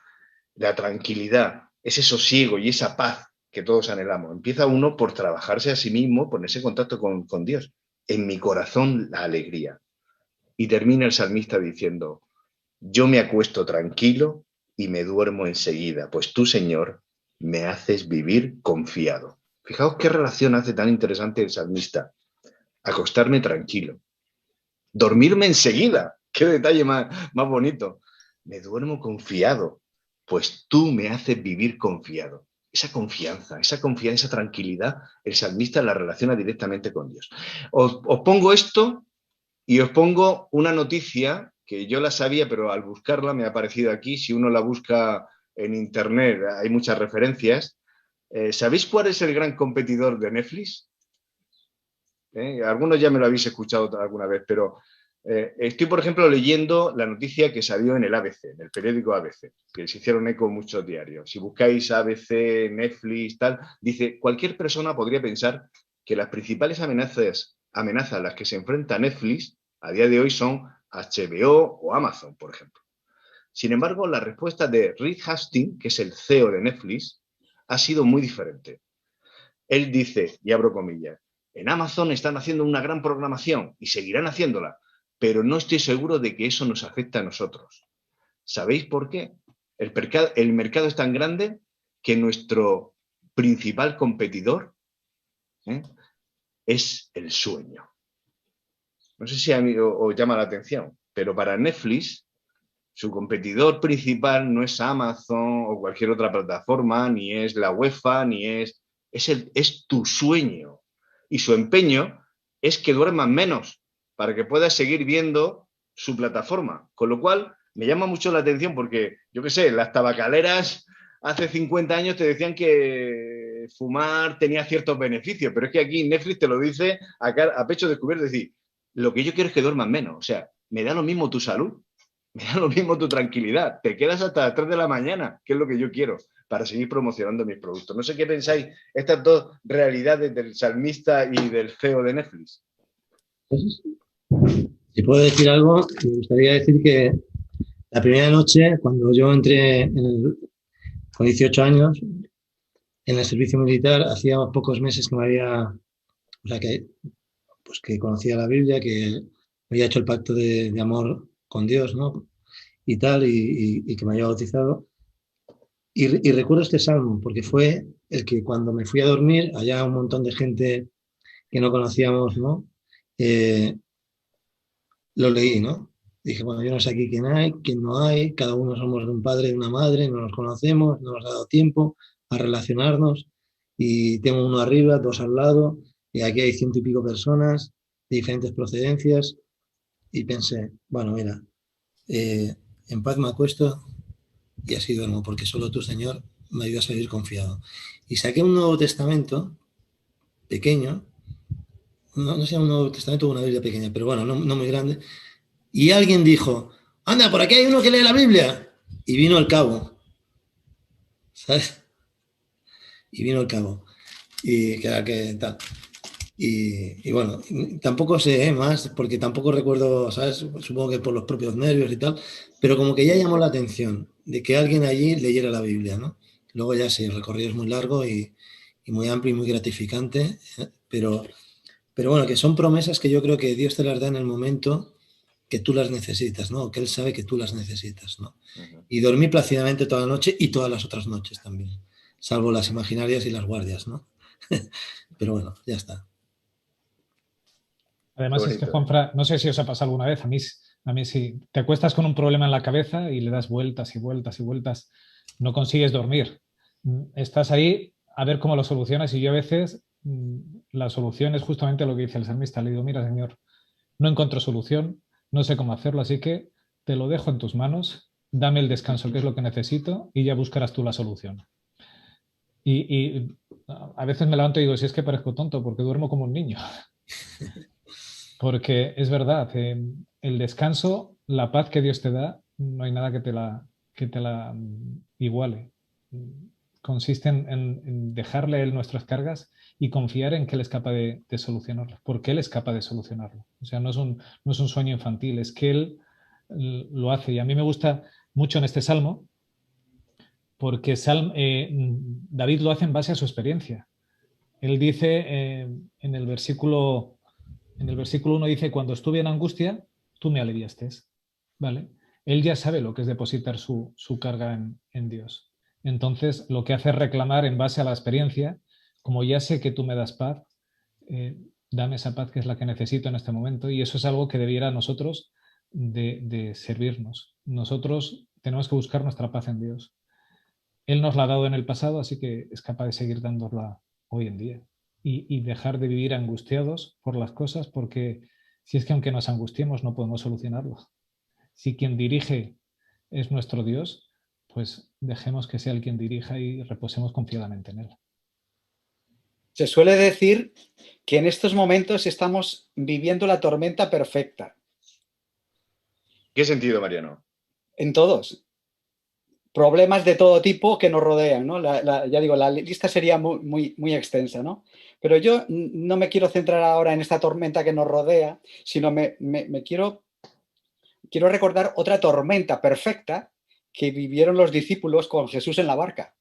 La tranquilidad, ese sosiego y esa paz que todos anhelamos. Empieza uno por trabajarse a sí mismo, ponerse en contacto con Dios. En mi corazón la alegría. Y termina el salmista diciendo: yo me acuesto tranquilo y me duermo enseguida, pues tú, Señor, me haces vivir confiado. Fijaos qué relación hace tan interesante el salmista. Acostarme tranquilo. Dormirme enseguida. Qué detalle más bonito. Me duermo confiado, pues tú me haces vivir confiado. Esa confianza, esa tranquilidad, el salmista la relaciona directamente con Dios. Os pongo esto y os pongo una noticia que yo la sabía, pero al buscarla me ha aparecido aquí. Si uno la busca en internet, hay muchas referencias. ¿Sabéis cuál es el gran competidor de Netflix? Algunos ya me lo habéis escuchado alguna vez, pero Estoy, por ejemplo, leyendo la noticia que salió en el ABC, en el periódico ABC, que se hicieron eco muchos diarios. Si buscáis ABC, Netflix, tal, dice, cualquier persona podría pensar que las principales amenazas a las que se enfrenta Netflix a día de hoy son HBO o Amazon, por ejemplo. Sin embargo, la respuesta de Reed Hastings, que es el CEO de Netflix, ha sido muy diferente. Él dice, y abro comillas, en Amazon están haciendo una gran programación y seguirán haciéndola, pero no estoy seguro de que eso nos afecte a nosotros. ¿Sabéis por qué? El mercado es tan grande que nuestro principal competidor es el sueño. No sé si a mí os llama la atención, pero para Netflix, su competidor principal no es Amazon o cualquier otra plataforma, ni es la UEFA, ni es tu sueño. Y su empeño es que duerman menos para que puedas seguir viendo su plataforma. Con lo cual, me llama mucho la atención porque, yo qué sé, las tabacaleras hace 50 años te decían que fumar tenía ciertos beneficios, pero es que aquí Netflix te lo dice a pecho descubierto, es decir, lo que yo quiero es que duerman menos. O sea, me da lo mismo tu salud, me da lo mismo tu tranquilidad. Te quedas hasta las 3 de la mañana, que es lo que yo quiero, para seguir promocionando mis productos. No sé qué pensáis, estas dos realidades del salmista y del CEO de Netflix. Si puedo decir algo, me gustaría decir que la primera noche, cuando yo entré con 18 años en el servicio militar, hacía pocos meses que me había, o sea, que conocía la Biblia, que había hecho el pacto de amor con Dios, ¿no? Y tal, y que me había bautizado. Y recuerdo este salmo, porque fue el que cuando me fui a dormir, allá un montón de gente que no conocíamos, ¿no? Lo leí, ¿no? Dije, bueno, yo no sé aquí quién hay, quién no hay, cada uno somos de un padre y de una madre, no nos conocemos, no nos ha dado tiempo a relacionarnos, y tengo uno arriba, dos al lado, y aquí hay 100 y pico personas de diferentes procedencias, y pensé, bueno, mira, en paz me acuesto y así duermo, porque solo tú, Señor, me ayudas a vivir confiado. Y saqué un Nuevo Testamento pequeño, no sé, un Nuevo Testamento o una Biblia pequeña, pero bueno, no muy grande, y alguien dijo, anda, por aquí hay uno que lee la Biblia, y vino el cabo, ¿sabes? Y vino el cabo, y que era que tal. Y bueno, tampoco sé más, porque tampoco recuerdo, ¿sabes? Supongo que por los propios nervios y tal, pero como que ya llamó la atención de que alguien allí leyera la Biblia, ¿no? Luego ya sí, el recorrido es muy largo y muy amplio y muy gratificante, pero bueno, que son promesas que yo creo que Dios te las da en el momento que tú las necesitas, ¿no? Que Él sabe que tú las necesitas, ¿no? Y dormí plácidamente toda la noche y todas las otras noches también, salvo las imaginarias y las guardias, ¿no? Pero bueno, ya está. Además es que, Juanfra, no sé si os ha pasado alguna vez, a mí sí, te acuestas con un problema en la cabeza y le das vueltas y vueltas y vueltas, no consigues dormir. Estás ahí a ver cómo lo solucionas y yo a veces la solución es justamente lo que dice el salmista. Le digo, mira, Señor, no encuentro solución, no sé cómo hacerlo, así que te lo dejo en tus manos, dame el descanso que es lo que necesito y ya buscarás tú la solución. Y a veces me levanto y digo, si es que parezco tonto porque duermo como un niño. Porque es verdad, el descanso, la paz que Dios te da, no hay nada que te la iguale. Consiste en dejarle a Él nuestras cargas y confiar en que Él es capaz de solucionarlo, porque Él es capaz de solucionarlo. O sea, no es un sueño infantil, es que Él lo hace. Y a mí me gusta mucho en este salmo, porque David lo hace en base a su experiencia. Él dice en el versículo 1 dice, cuando estuve en angustia, tú me aliviaste. ¿Vale? Él ya sabe lo que es depositar su carga en Dios. Entonces, lo que hace es reclamar en base a la experiencia, como ya sé que tú me das paz, dame esa paz que es la que necesito en este momento, y eso es algo que debiera a nosotros de servirnos. Nosotros tenemos que buscar nuestra paz en Dios. Él nos la ha dado en el pasado, así que es capaz de seguir dándola hoy en día. Y dejar de vivir angustiados por las cosas, porque si es que aunque nos angustiemos no podemos solucionarlo. Si quien dirige es nuestro Dios, pues dejemos que sea el quien dirija y reposemos confiadamente en Él. Se suele decir que en estos momentos estamos viviendo la tormenta perfecta. ¿Qué sentido, Mariano? En todos. Problemas de todo tipo que nos rodean, ¿no? Ya digo, la lista sería muy extensa, ¿no? Pero yo no me quiero centrar ahora en esta tormenta que nos rodea, sino me quiero recordar otra tormenta perfecta que vivieron los discípulos con Jesús en la barca.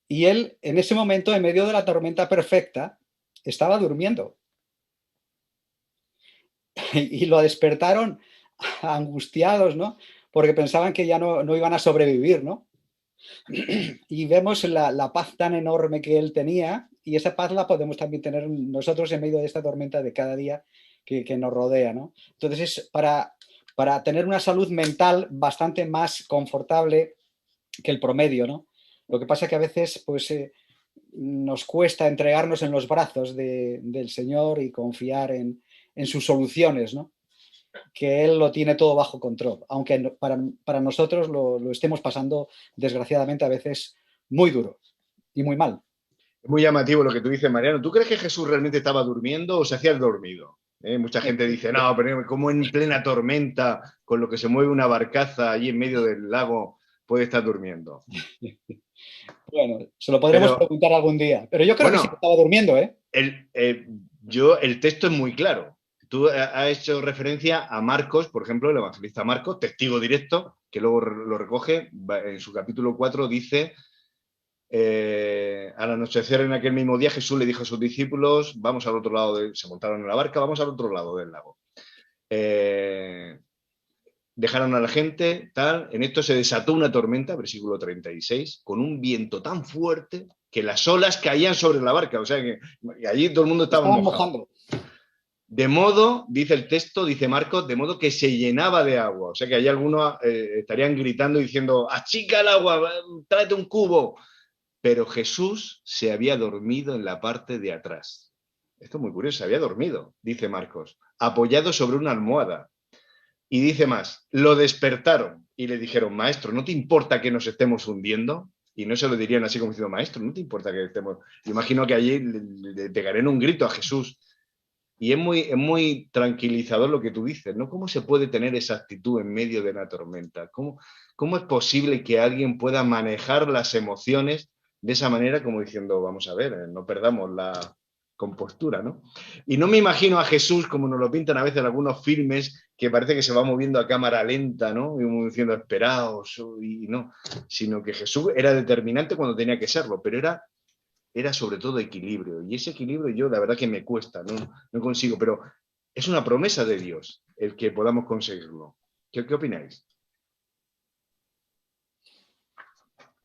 Y él, en ese momento, en medio de la tormenta perfecta, estaba durmiendo. Y lo despertaron angustiados, ¿no? Porque pensaban que ya no iban a sobrevivir, ¿no? Y vemos la paz tan enorme que él tenía, y esa paz la podemos también tener nosotros en medio de esta tormenta de cada día que nos rodea, ¿no? Entonces es para tener una salud mental bastante más confortable que el promedio, ¿no? Lo que pasa es que a veces pues, nos cuesta entregarnos en los brazos del Señor y confiar en sus soluciones, ¿no? Que Él lo tiene todo bajo control, aunque para nosotros lo estemos pasando, desgraciadamente, a veces muy duro y muy mal. Es muy llamativo lo que tú dices, Mariano. ¿Tú crees que Jesús realmente estaba durmiendo o se hacía el dormido? Mucha gente dice, no, pero como en plena tormenta, con lo que se mueve una barcaza allí en medio del lago, puede estar durmiendo. Bueno, se lo podremos preguntar algún día, pero yo creo que sí que estaba durmiendo, ¿eh? El texto es muy claro. Tú has hecho referencia a Marcos, por ejemplo, el evangelista Marcos, testigo directo, que luego lo recoge, en su capítulo 4 dice, al anochecer en aquel mismo día Jesús le dijo a sus discípulos, vamos al otro lado, se montaron en la barca, vamos al otro lado del lago. Dejaron a la gente, tal, en esto se desató una tormenta, versículo 36, con un viento tan fuerte que las olas caían sobre la barca, o sea que allí todo el mundo estaba mojando. De modo, dice el texto, dice Marcos, de modo que se llenaba de agua. O sea que hay algunos estarían gritando diciendo, achica el agua, tráete un cubo. Pero Jesús se había dormido en la parte de atrás. Esto es muy curioso, se había dormido, dice Marcos, apoyado sobre una almohada. Y dice más, lo despertaron y le dijeron, maestro, ¿no te importa que nos estemos hundiendo? Y no se lo dirían así como diciendo, maestro, ¿no te importa que estemos...? Yo imagino que allí le pegarían un grito a Jesús. Y es muy tranquilizador lo que tú dices, ¿no? ¿Cómo se puede tener esa actitud en medio de una tormenta? ¿Cómo es posible que alguien pueda manejar las emociones de esa manera como diciendo, vamos a ver, no perdamos la compostura, ¿no? Y no me imagino a Jesús como nos lo pintan a veces en algunos filmes que parece que se va moviendo a cámara lenta, ¿no? Y diciendo esperaos, y no, sino que Jesús era determinante cuando tenía que serlo, pero era sobre todo equilibrio. Y ese equilibrio yo, la verdad que me cuesta, no consigo, pero es una promesa de Dios el que podamos conseguirlo. ¿Qué opináis?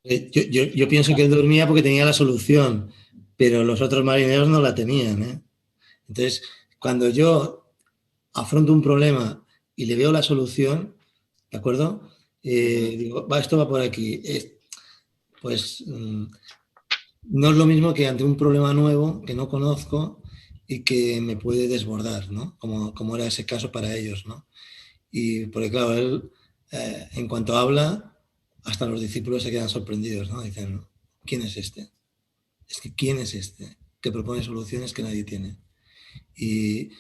Yo pienso que él dormía porque tenía la solución, pero los otros marineros no la tenían, ¿eh? Entonces, cuando yo afronto un problema y le veo la solución, ¿de acuerdo? Digo, esto va por aquí. Pues... no es lo mismo que ante un problema nuevo que no conozco y que me puede desbordar, ¿no? Como era ese caso para ellos, ¿no? Y porque, claro, él, en cuanto habla, hasta los discípulos se quedan sorprendidos, ¿no? Dicen, ¿quién es este? Es que ¿quién es este? Que propone soluciones que nadie tiene. Y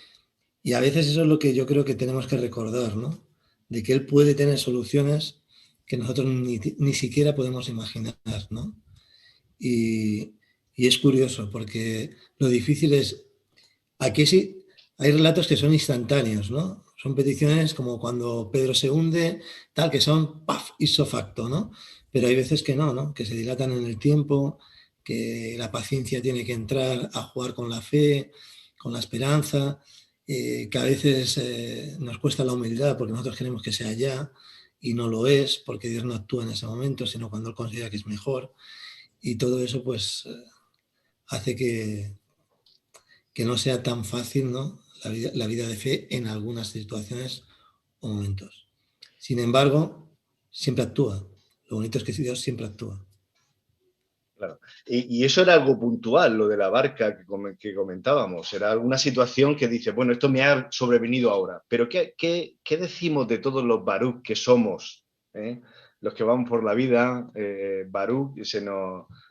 a veces eso es lo que yo creo que tenemos que recordar, ¿no? De que él puede tener soluciones que nosotros ni siquiera podemos imaginar, ¿no? Y es curioso porque lo difícil es, aquí sí hay relatos que son instantáneos, ¿no? Son peticiones como cuando Pedro se hunde, tal, que son ¡paf! Ipso facto, ¿no? Pero hay veces que no, que se dilatan en el tiempo, que la paciencia tiene que entrar a jugar con la fe, con la esperanza, que a veces nos cuesta la humildad porque nosotros queremos que sea ya y no lo es porque Dios no actúa en ese momento, sino cuando Él considera que es mejor. Y todo eso pues hace que no sea tan fácil, ¿no? la vida de fe en algunas situaciones o momentos. Sin embargo, siempre actúa. Lo bonito es que Dios siempre actúa. Claro. Y eso era algo puntual, lo de la barca que comentábamos. Era alguna situación que dice, bueno, esto me ha sobrevenido ahora. Pero ¿qué decimos de todos los Baruch que somos? Los que vamos por la vida, Baruch,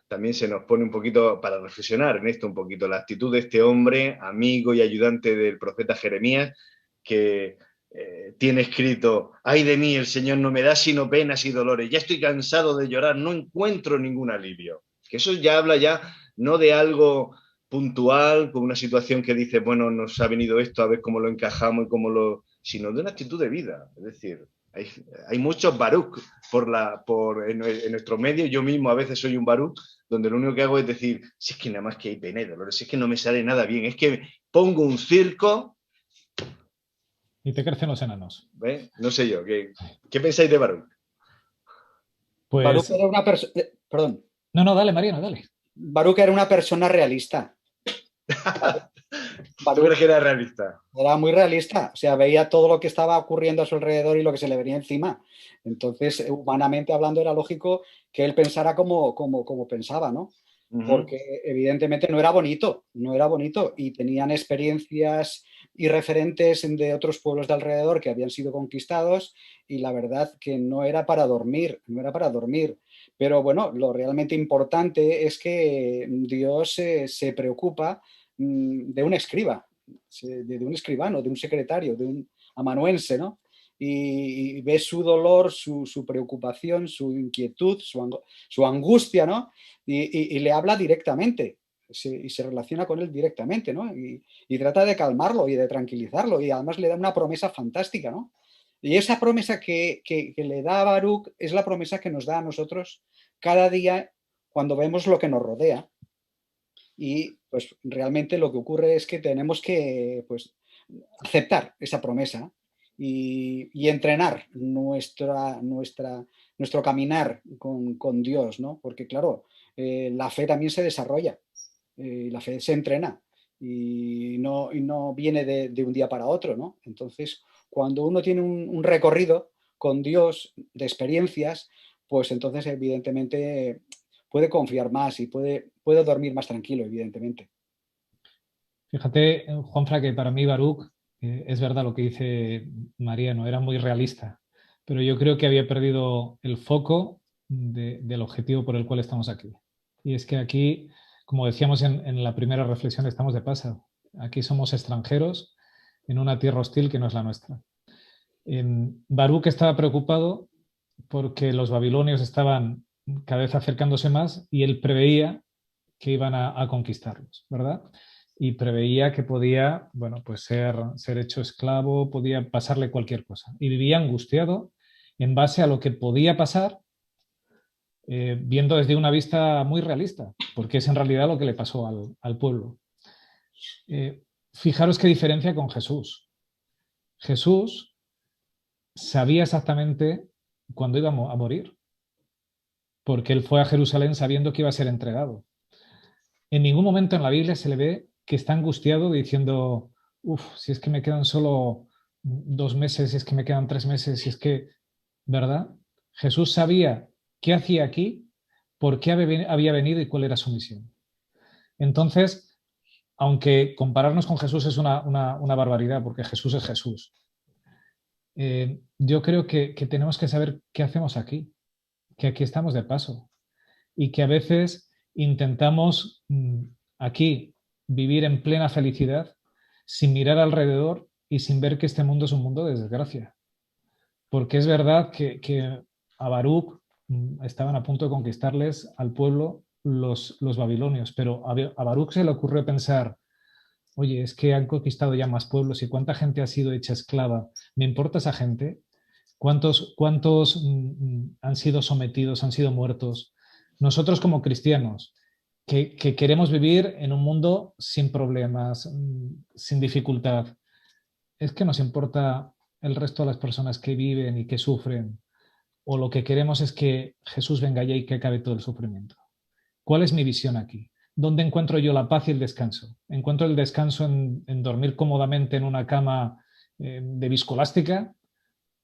también se nos pone un poquito para reflexionar en esto un poquito, la actitud de este hombre, amigo y ayudante del profeta Jeremías, que tiene escrito: ay de mí, el Señor no me da sino penas y dolores, ya estoy cansado de llorar, no encuentro ningún alivio. Que eso ya habla ya no de algo puntual, con una situación que dice, bueno, nos ha venido esto, a ver cómo lo encajamos y cómo lo... sino de una actitud de vida. Es decir, hay muchos Baruch en nuestro medio. Yo mismo a veces soy un Baruch, donde lo único que hago es decir, si es que nada más que hay pena y dolores, si es que no me sale nada bien, es que pongo un circo... Y te crecen los enanos. ¿Ve? No sé yo, ¿qué pensáis de Baruch? Pues... Baruch era una persona... Perdón. No, dale, Mariano, dale. Baruch era una persona realista. ¿Tú crees que era realista? Era muy realista, o sea, veía todo lo que estaba ocurriendo a su alrededor y lo que se le venía encima. Entonces, humanamente hablando, era lógico que él pensara como pensaba, ¿no? Porque evidentemente no era bonito y tenían experiencias y referentes de otros pueblos de alrededor que habían sido conquistados y la verdad que no era para dormir. Pero bueno, lo realmente importante es que Dios se preocupa de un escriba, de un escribano, de un secretario, de un amanuense, ¿no? Y ve su dolor, su preocupación, su inquietud, su angustia, ¿no? Y le habla directamente y se relaciona con él directamente, ¿no? Y trata de calmarlo y de tranquilizarlo y además le da una promesa fantástica, ¿no? Y esa promesa que le da a Baruch es la promesa que nos da a nosotros cada día cuando vemos lo que nos rodea. Y pues realmente lo que ocurre es que tenemos que pues, aceptar esa promesa y entrenar nuestro caminar con Dios, ¿no? Porque claro, la fe también se desarrolla, la fe se entrena y no viene de un día para otro, ¿no? Entonces, cuando uno tiene un recorrido con Dios de experiencias, pues entonces evidentemente puede confiar más y puede dormir más tranquilo, evidentemente. Fíjate, Juanfra, que para mí Baruch, es verdad lo que dice Mariano, era muy realista, pero yo creo que había perdido el foco del objetivo por el cual estamos aquí. Y es que aquí, como decíamos en la primera reflexión, estamos de paso. Aquí somos extranjeros en una tierra hostil que no es la nuestra. Baruch estaba preocupado porque los babilonios estaban cada vez acercándose más y él preveía que iban a conquistarlos, ¿verdad? Y preveía que podía, bueno, pues ser hecho esclavo, podía pasarle cualquier cosa. Y vivía angustiado en base a lo que podía pasar, viendo desde una vista muy realista, porque es en realidad lo que le pasó al pueblo. Fijaros qué diferencia con Jesús. Jesús sabía exactamente cuándo iba a morir, porque él fue a Jerusalén sabiendo que iba a ser entregado. En ningún momento en la Biblia se le ve que está angustiado diciendo, si es que me quedan solo 2 meses, si es que me quedan 3 meses, si es que, ¿verdad? Jesús sabía qué hacía aquí, por qué había venido y cuál era su misión. Entonces, aunque compararnos con Jesús es una barbaridad, porque Jesús es Jesús, yo creo que tenemos que saber qué hacemos aquí, que aquí estamos de paso y que a veces intentamos aquí vivir en plena felicidad sin mirar alrededor y sin ver que este mundo es un mundo de desgracia. Porque es verdad que a Baruch estaban a punto de conquistarles al pueblo los babilonios, pero a Baruch se le ocurrió pensar, oye, es que han conquistado ya más pueblos y cuánta gente ha sido hecha esclava. ¿Me importa esa gente? ¿Cuántos han sido sometidos, han sido muertos? Nosotros como cristianos, que queremos vivir en un mundo sin problemas, sin dificultad, ¿es que nos importa el resto de las personas que viven y que sufren? ¿O lo que queremos es que Jesús venga ya y que acabe todo el sufrimiento? ¿Cuál es mi visión aquí? ¿Dónde encuentro yo la paz y el descanso? ¿Encuentro el descanso en dormir cómodamente en una cama de viscoelástica?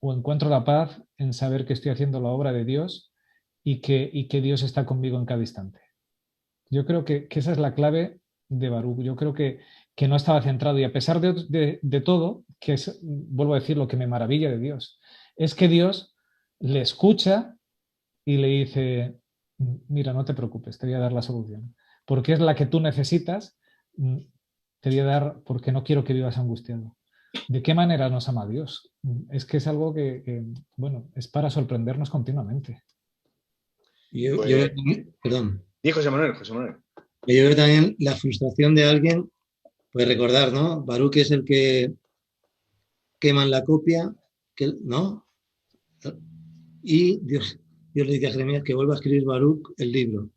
¿O encuentro la paz en saber que estoy haciendo la obra de Dios y que Dios está conmigo en cada instante? Yo creo que esa es la clave de Baruch. Yo creo que no estaba centrado y a pesar de todo, que es, vuelvo a decir, lo que me maravilla de Dios, es que Dios le escucha y le dice, mira, no te preocupes, te voy a dar la solución. Porque es la que tú necesitas, te voy a dar porque no quiero que vivas angustiado. ¿De qué manera nos ama Dios? Es que es algo bueno, es para sorprendernos continuamente. Yo Pues, perdón. José Manuel, José Manuel. Yo veo también la frustración de alguien, pues recordar, ¿no? Baruch es el que queman la copia, ¿no? Y Dios le dice a Jeremías que vuelva a escribir Baruch el libro.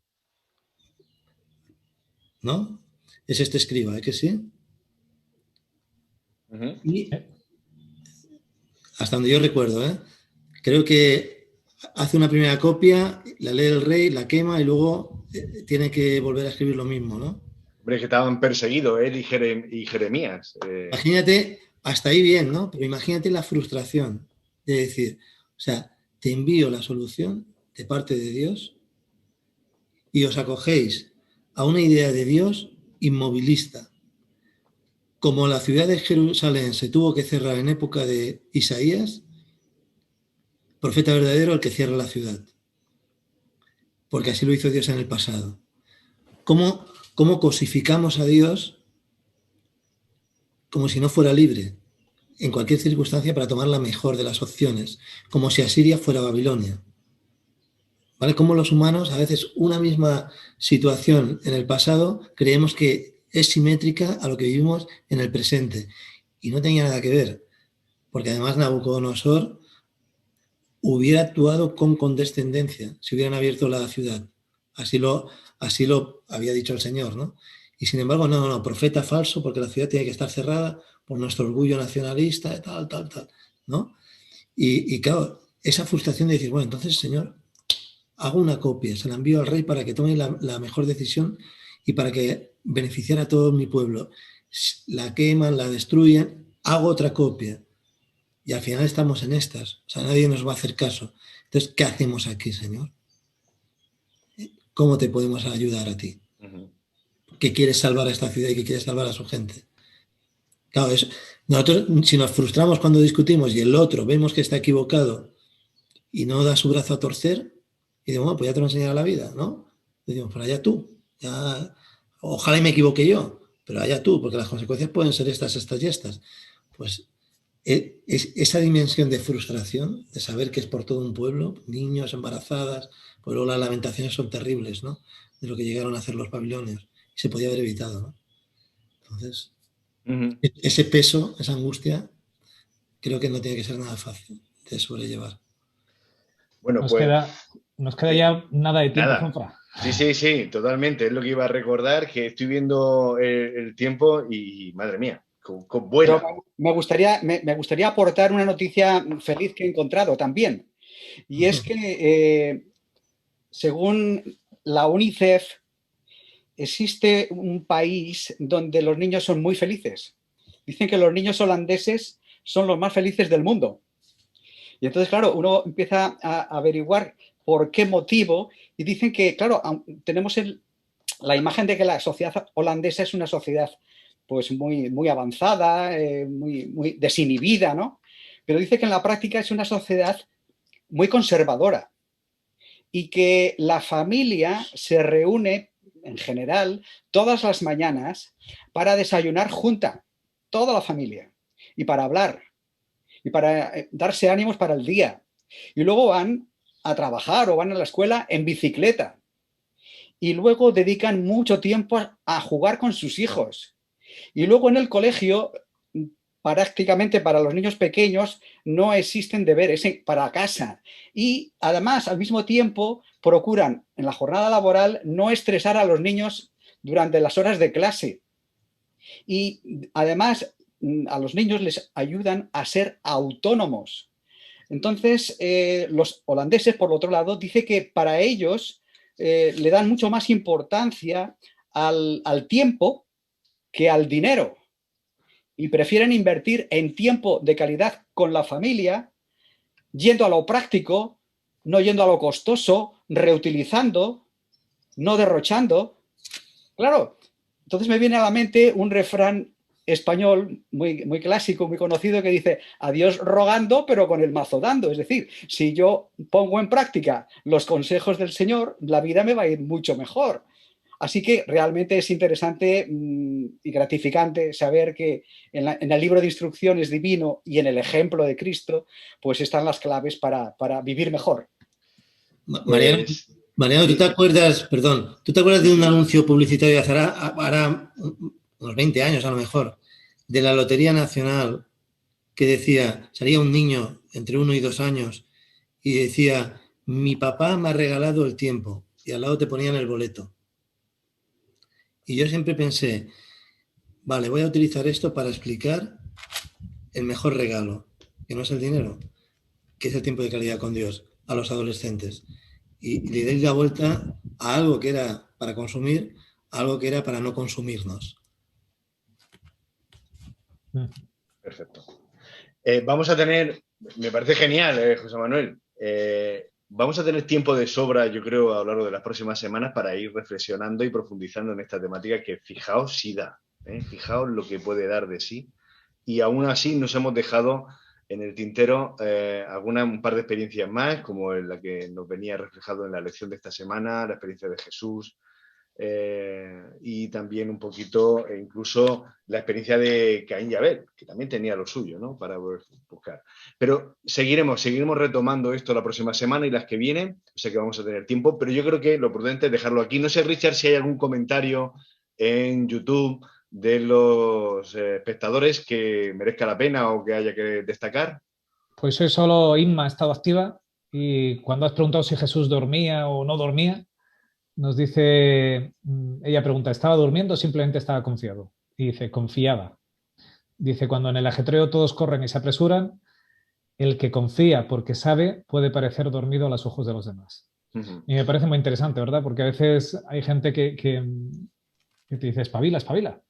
¿No? Es este escriba, ¿es que sí? Y hasta donde yo recuerdo, creo que hace una primera copia, la lee el rey, la quema y luego tiene que volver a escribir lo mismo, ¿no? Hombre, que estaban perseguidos él y Jeremías. Imagínate, hasta ahí bien, ¿no? Pero imagínate la frustración de decir, o sea, te envío la solución de parte de Dios y os acogéis a una idea de Dios inmovilista. Como la ciudad de Jerusalén se tuvo que cerrar en época de Isaías, profeta verdadero el que cierra la ciudad. Porque así lo hizo Dios en el pasado. ¿Cómo cosificamos a Dios como si no fuera libre en cualquier circunstancia para tomar la mejor de las opciones? Como si Asiria fuera Babilonia. ¿Vale? Como los humanos, a veces una misma situación en el pasado, creemos que es simétrica a lo que vivimos en el presente. Y no tenía nada que ver, porque además Nabucodonosor hubiera actuado con condescendencia si hubieran abierto la ciudad. Así lo había dicho el Señor, ¿no? Y sin embargo, no, profeta falso, porque la ciudad tiene que estar cerrada por nuestro orgullo nacionalista, tal, ¿no? Y claro, esa frustración de decir, bueno, entonces, Señor, hago una copia, se la envío al rey para que tome la mejor decisión y para que beneficiara a todo mi pueblo. La queman, la destruyen, hago otra copia. Y al final estamos en estas. O sea, nadie nos va a hacer caso. Entonces, ¿qué hacemos aquí, Señor? ¿Cómo te podemos ayudar a ti? Que quieres salvar a esta ciudad y que quieres salvar a su gente. Claro, nosotros, si nos frustramos cuando discutimos y el otro vemos que está equivocado y no da su brazo a torcer, y decimos, bueno, pues ya te lo enseñará la vida, ¿no? Y decimos, pues allá tú. Ojalá y me equivoque yo, pero allá tú, porque las consecuencias pueden ser estas y estas. Pues esa dimensión de frustración, de saber que es por todo un pueblo, niños, embarazadas, pues luego las lamentaciones son terribles, ¿no? De lo que llegaron a hacer los babilonios. Y se podía haber evitado, ¿no? Entonces, ese peso, esa angustia, creo que no tiene que ser nada fácil de sobrellevar. Bueno, nos queda ya nada de tiempo, Zonfra. Sí, totalmente. Es lo que iba a recordar, que estoy viendo el tiempo y madre mía, vuela. Me gustaría aportar una noticia feliz que he encontrado también. Y es que, según la UNICEF, existe un país donde los niños son muy felices. Dicen que los niños holandeses son los más felices del mundo. Y entonces, claro, uno empieza a averiguar por qué motivo y dicen que, claro, tenemos la imagen de que la sociedad holandesa es una sociedad pues muy avanzada, muy desinhibida, ¿no? Pero dice que en la práctica es una sociedad muy conservadora y que la familia se reúne en general todas las mañanas para desayunar junta, toda la familia, y para hablar y para darse ánimos para el día. Y luego van a trabajar o van a la escuela en bicicleta. Y luego dedican mucho tiempo a jugar con sus hijos. Y luego en el colegio, prácticamente para los niños pequeños, no existen deberes para casa. Y además, al mismo tiempo, procuran en la jornada laboral no estresar a los niños durante las horas de clase. Y además, a los niños les ayudan a ser autónomos. Entonces, los holandeses, por otro lado, dice que para ellos le dan mucho más importancia al tiempo que al dinero y prefieren invertir en tiempo de calidad con la familia, yendo a lo práctico, no yendo a lo costoso, reutilizando, no derrochando. Claro, entonces me viene a la mente un refrán español muy clásico, muy conocido, que dice: a Dios rogando, pero con el mazo dando. Es decir, si yo pongo en práctica los consejos del Señor, la vida me va a ir mucho mejor. Así que realmente es interesante y gratificante saber que en el libro de instrucciones divino y en el ejemplo de Cristo, pues están las claves para vivir mejor. Mariano, ¿tú te acuerdas de un anuncio publicitario de hará unos 20 años a lo mejor, de la Lotería Nacional, que decía, salía un niño entre 1 y 2 años y decía, mi papá me ha regalado el tiempo, y al lado te ponían el boleto? Y yo siempre pensé, vale, voy a utilizar esto para explicar el mejor regalo, que no es el dinero, que es el tiempo de calidad con Dios, a los adolescentes. Y le doy la vuelta a algo que era para consumir, a algo que era para no consumirnos. Perfecto. Vamos a tener, me parece genial, José Manuel, vamos a tener tiempo de sobra, yo creo, a lo largo de las próximas semanas para ir reflexionando y profundizando en esta temática que, fijaos, sí da, fijaos lo que puede dar de sí. Y aún así nos hemos dejado en el tintero un par de experiencias más, como la que nos venía reflejado en la lección de esta semana, la experiencia de Jesús, y también un poquito, incluso la experiencia de Caín y Abel, que también tenía lo suyo, ¿no? Para buscar. Pero seguiremos retomando esto la próxima semana y las que vienen. Sé que vamos a tener tiempo, pero yo creo que lo prudente es dejarlo aquí. No sé, Richard, si hay algún comentario en YouTube de los espectadores que merezca la pena o que haya que destacar. Pues hoy solo Inma ha estado activa, y cuando has preguntado si Jesús dormía o no dormía, nos dice, ella pregunta, ¿estaba durmiendo o simplemente estaba confiado? Y dice, confiaba. Dice, cuando en el ajetreo todos corren y se apresuran, el que confía porque sabe puede parecer dormido a los ojos de los demás. Y me parece muy interesante, ¿verdad? Porque a veces hay gente que te dice, espabila, espabila.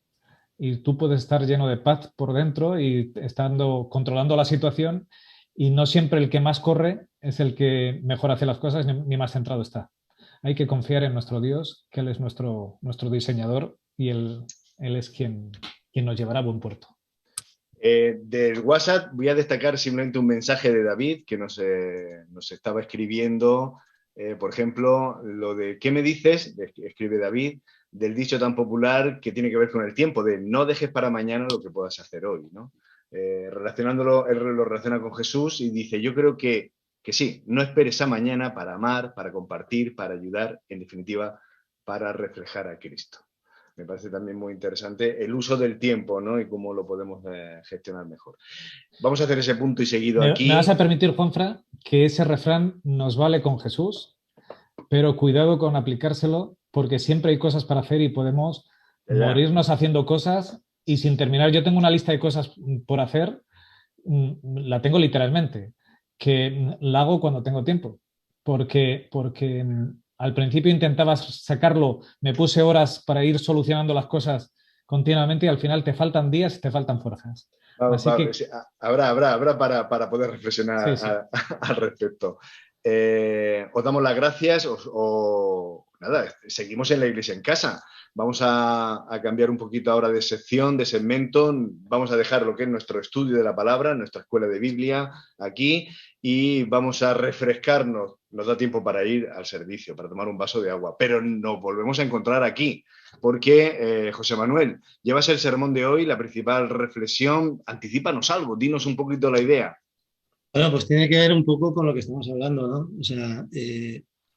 Y tú puedes estar lleno de paz por dentro y controlando la situación, y no siempre el que más corre es el que mejor hace las cosas ni más centrado está. Hay que confiar en nuestro Dios, que Él es nuestro diseñador, y Él es quien nos llevará a buen puerto. Del WhatsApp voy a destacar simplemente un mensaje de David que nos estaba escribiendo. Por ejemplo, lo de ¿qué me dices? Escribe David, del dicho tan popular que tiene que ver con el tiempo, de no dejes para mañana lo que puedas hacer hoy, ¿no? Relacionándolo, él lo relaciona con Jesús y dice, yo creo que sí, no esperes a mañana para amar, para compartir, para ayudar, en definitiva, para reflejar a Cristo. Me parece también muy interesante el uso del tiempo, ¿no? Y cómo lo podemos gestionar mejor. Vamos a hacer ese punto y seguido aquí. ¿Me vas a permitir, Juanfra, que ese refrán nos vale con Jesús, pero cuidado con aplicárselo, porque siempre hay cosas para hacer y podemos morirnos haciendo cosas y sin terminar? Yo tengo una lista de cosas por hacer, la tengo literalmente, que la hago cuando tengo tiempo, porque al principio intentaba sacarlo, me puse horas para ir solucionando las cosas continuamente y al final te faltan días y te faltan fuerzas. Sí, habrá para poder reflexionar al respecto. Os damos las gracias nada, seguimos en la Iglesia en Casa. Vamos a cambiar un poquito ahora de sección, de segmento. Vamos a dejar lo que es nuestro estudio de la palabra, nuestra escuela de Biblia aquí, y vamos a refrescarnos. Nos da tiempo para ir al servicio, para tomar un vaso de agua, pero nos volvemos a encontrar aquí, porque José Manuel, llevas el sermón de hoy, la principal reflexión. Anticípanos algo, dinos un poquito la idea. Bueno, pues tiene que ver un poco con lo que estamos hablando, ¿no? O sea,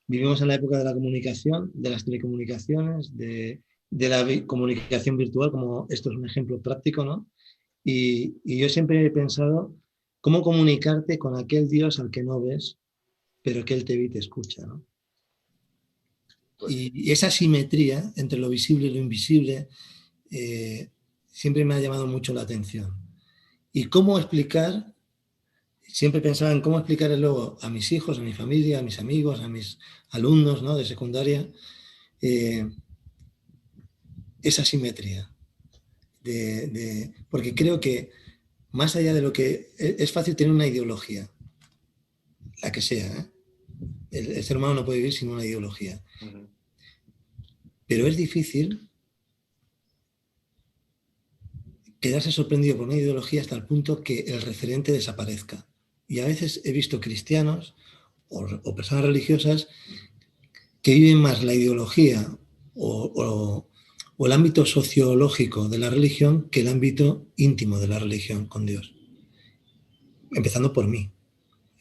vivimos en la época de la comunicación, de las telecomunicaciones, de la comunicación virtual, como esto es un ejemplo práctico, ¿no? Y yo siempre he pensado cómo comunicarte con aquel Dios al que no ves, pero que Él te ve y te escucha, ¿no? Y esa simetría entre lo visible y lo invisible siempre me ha llamado mucho la atención. Y cómo explicar, siempre pensaba en cómo explicarle luego a mis hijos, a mi familia, a mis amigos, a mis alumnos, ¿no?, de secundaria, esa simetría. Porque creo que más allá de lo que... Es fácil tener una ideología, la que sea, ¿eh? El ser humano no puede vivir sin una ideología. Pero es difícil quedarse sorprendido por una ideología hasta el punto que el referente desaparezca. Y a veces he visto cristianos o personas religiosas que viven más la ideología o el ámbito sociológico de la religión que el ámbito íntimo de la religión con Dios. Empezando por mí,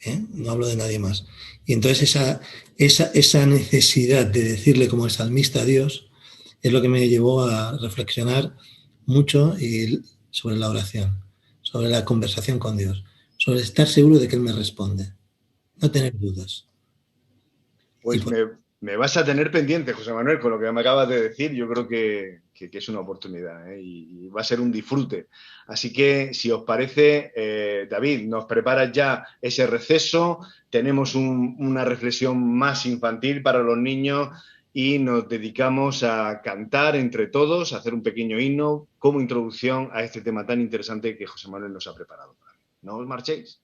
¿eh? No hablo de nadie más. Y entonces esa necesidad de decirle como el salmista a Dios es lo que me llevó a reflexionar mucho sobre la oración, sobre la conversación con Dios, sobre estar seguro de que Él me responde, no tener dudas. Pues me vas a tener pendiente, José Manuel, con lo que me acabas de decir. Yo creo que es una oportunidad, ¿eh? Y va a ser un disfrute. Así que, si os parece, David, nos preparas ya ese receso, tenemos una reflexión más infantil para los niños y nos dedicamos a cantar entre todos, a hacer un pequeño himno como introducción a este tema tan interesante que José Manuel nos ha preparado. ¿No os marchéis?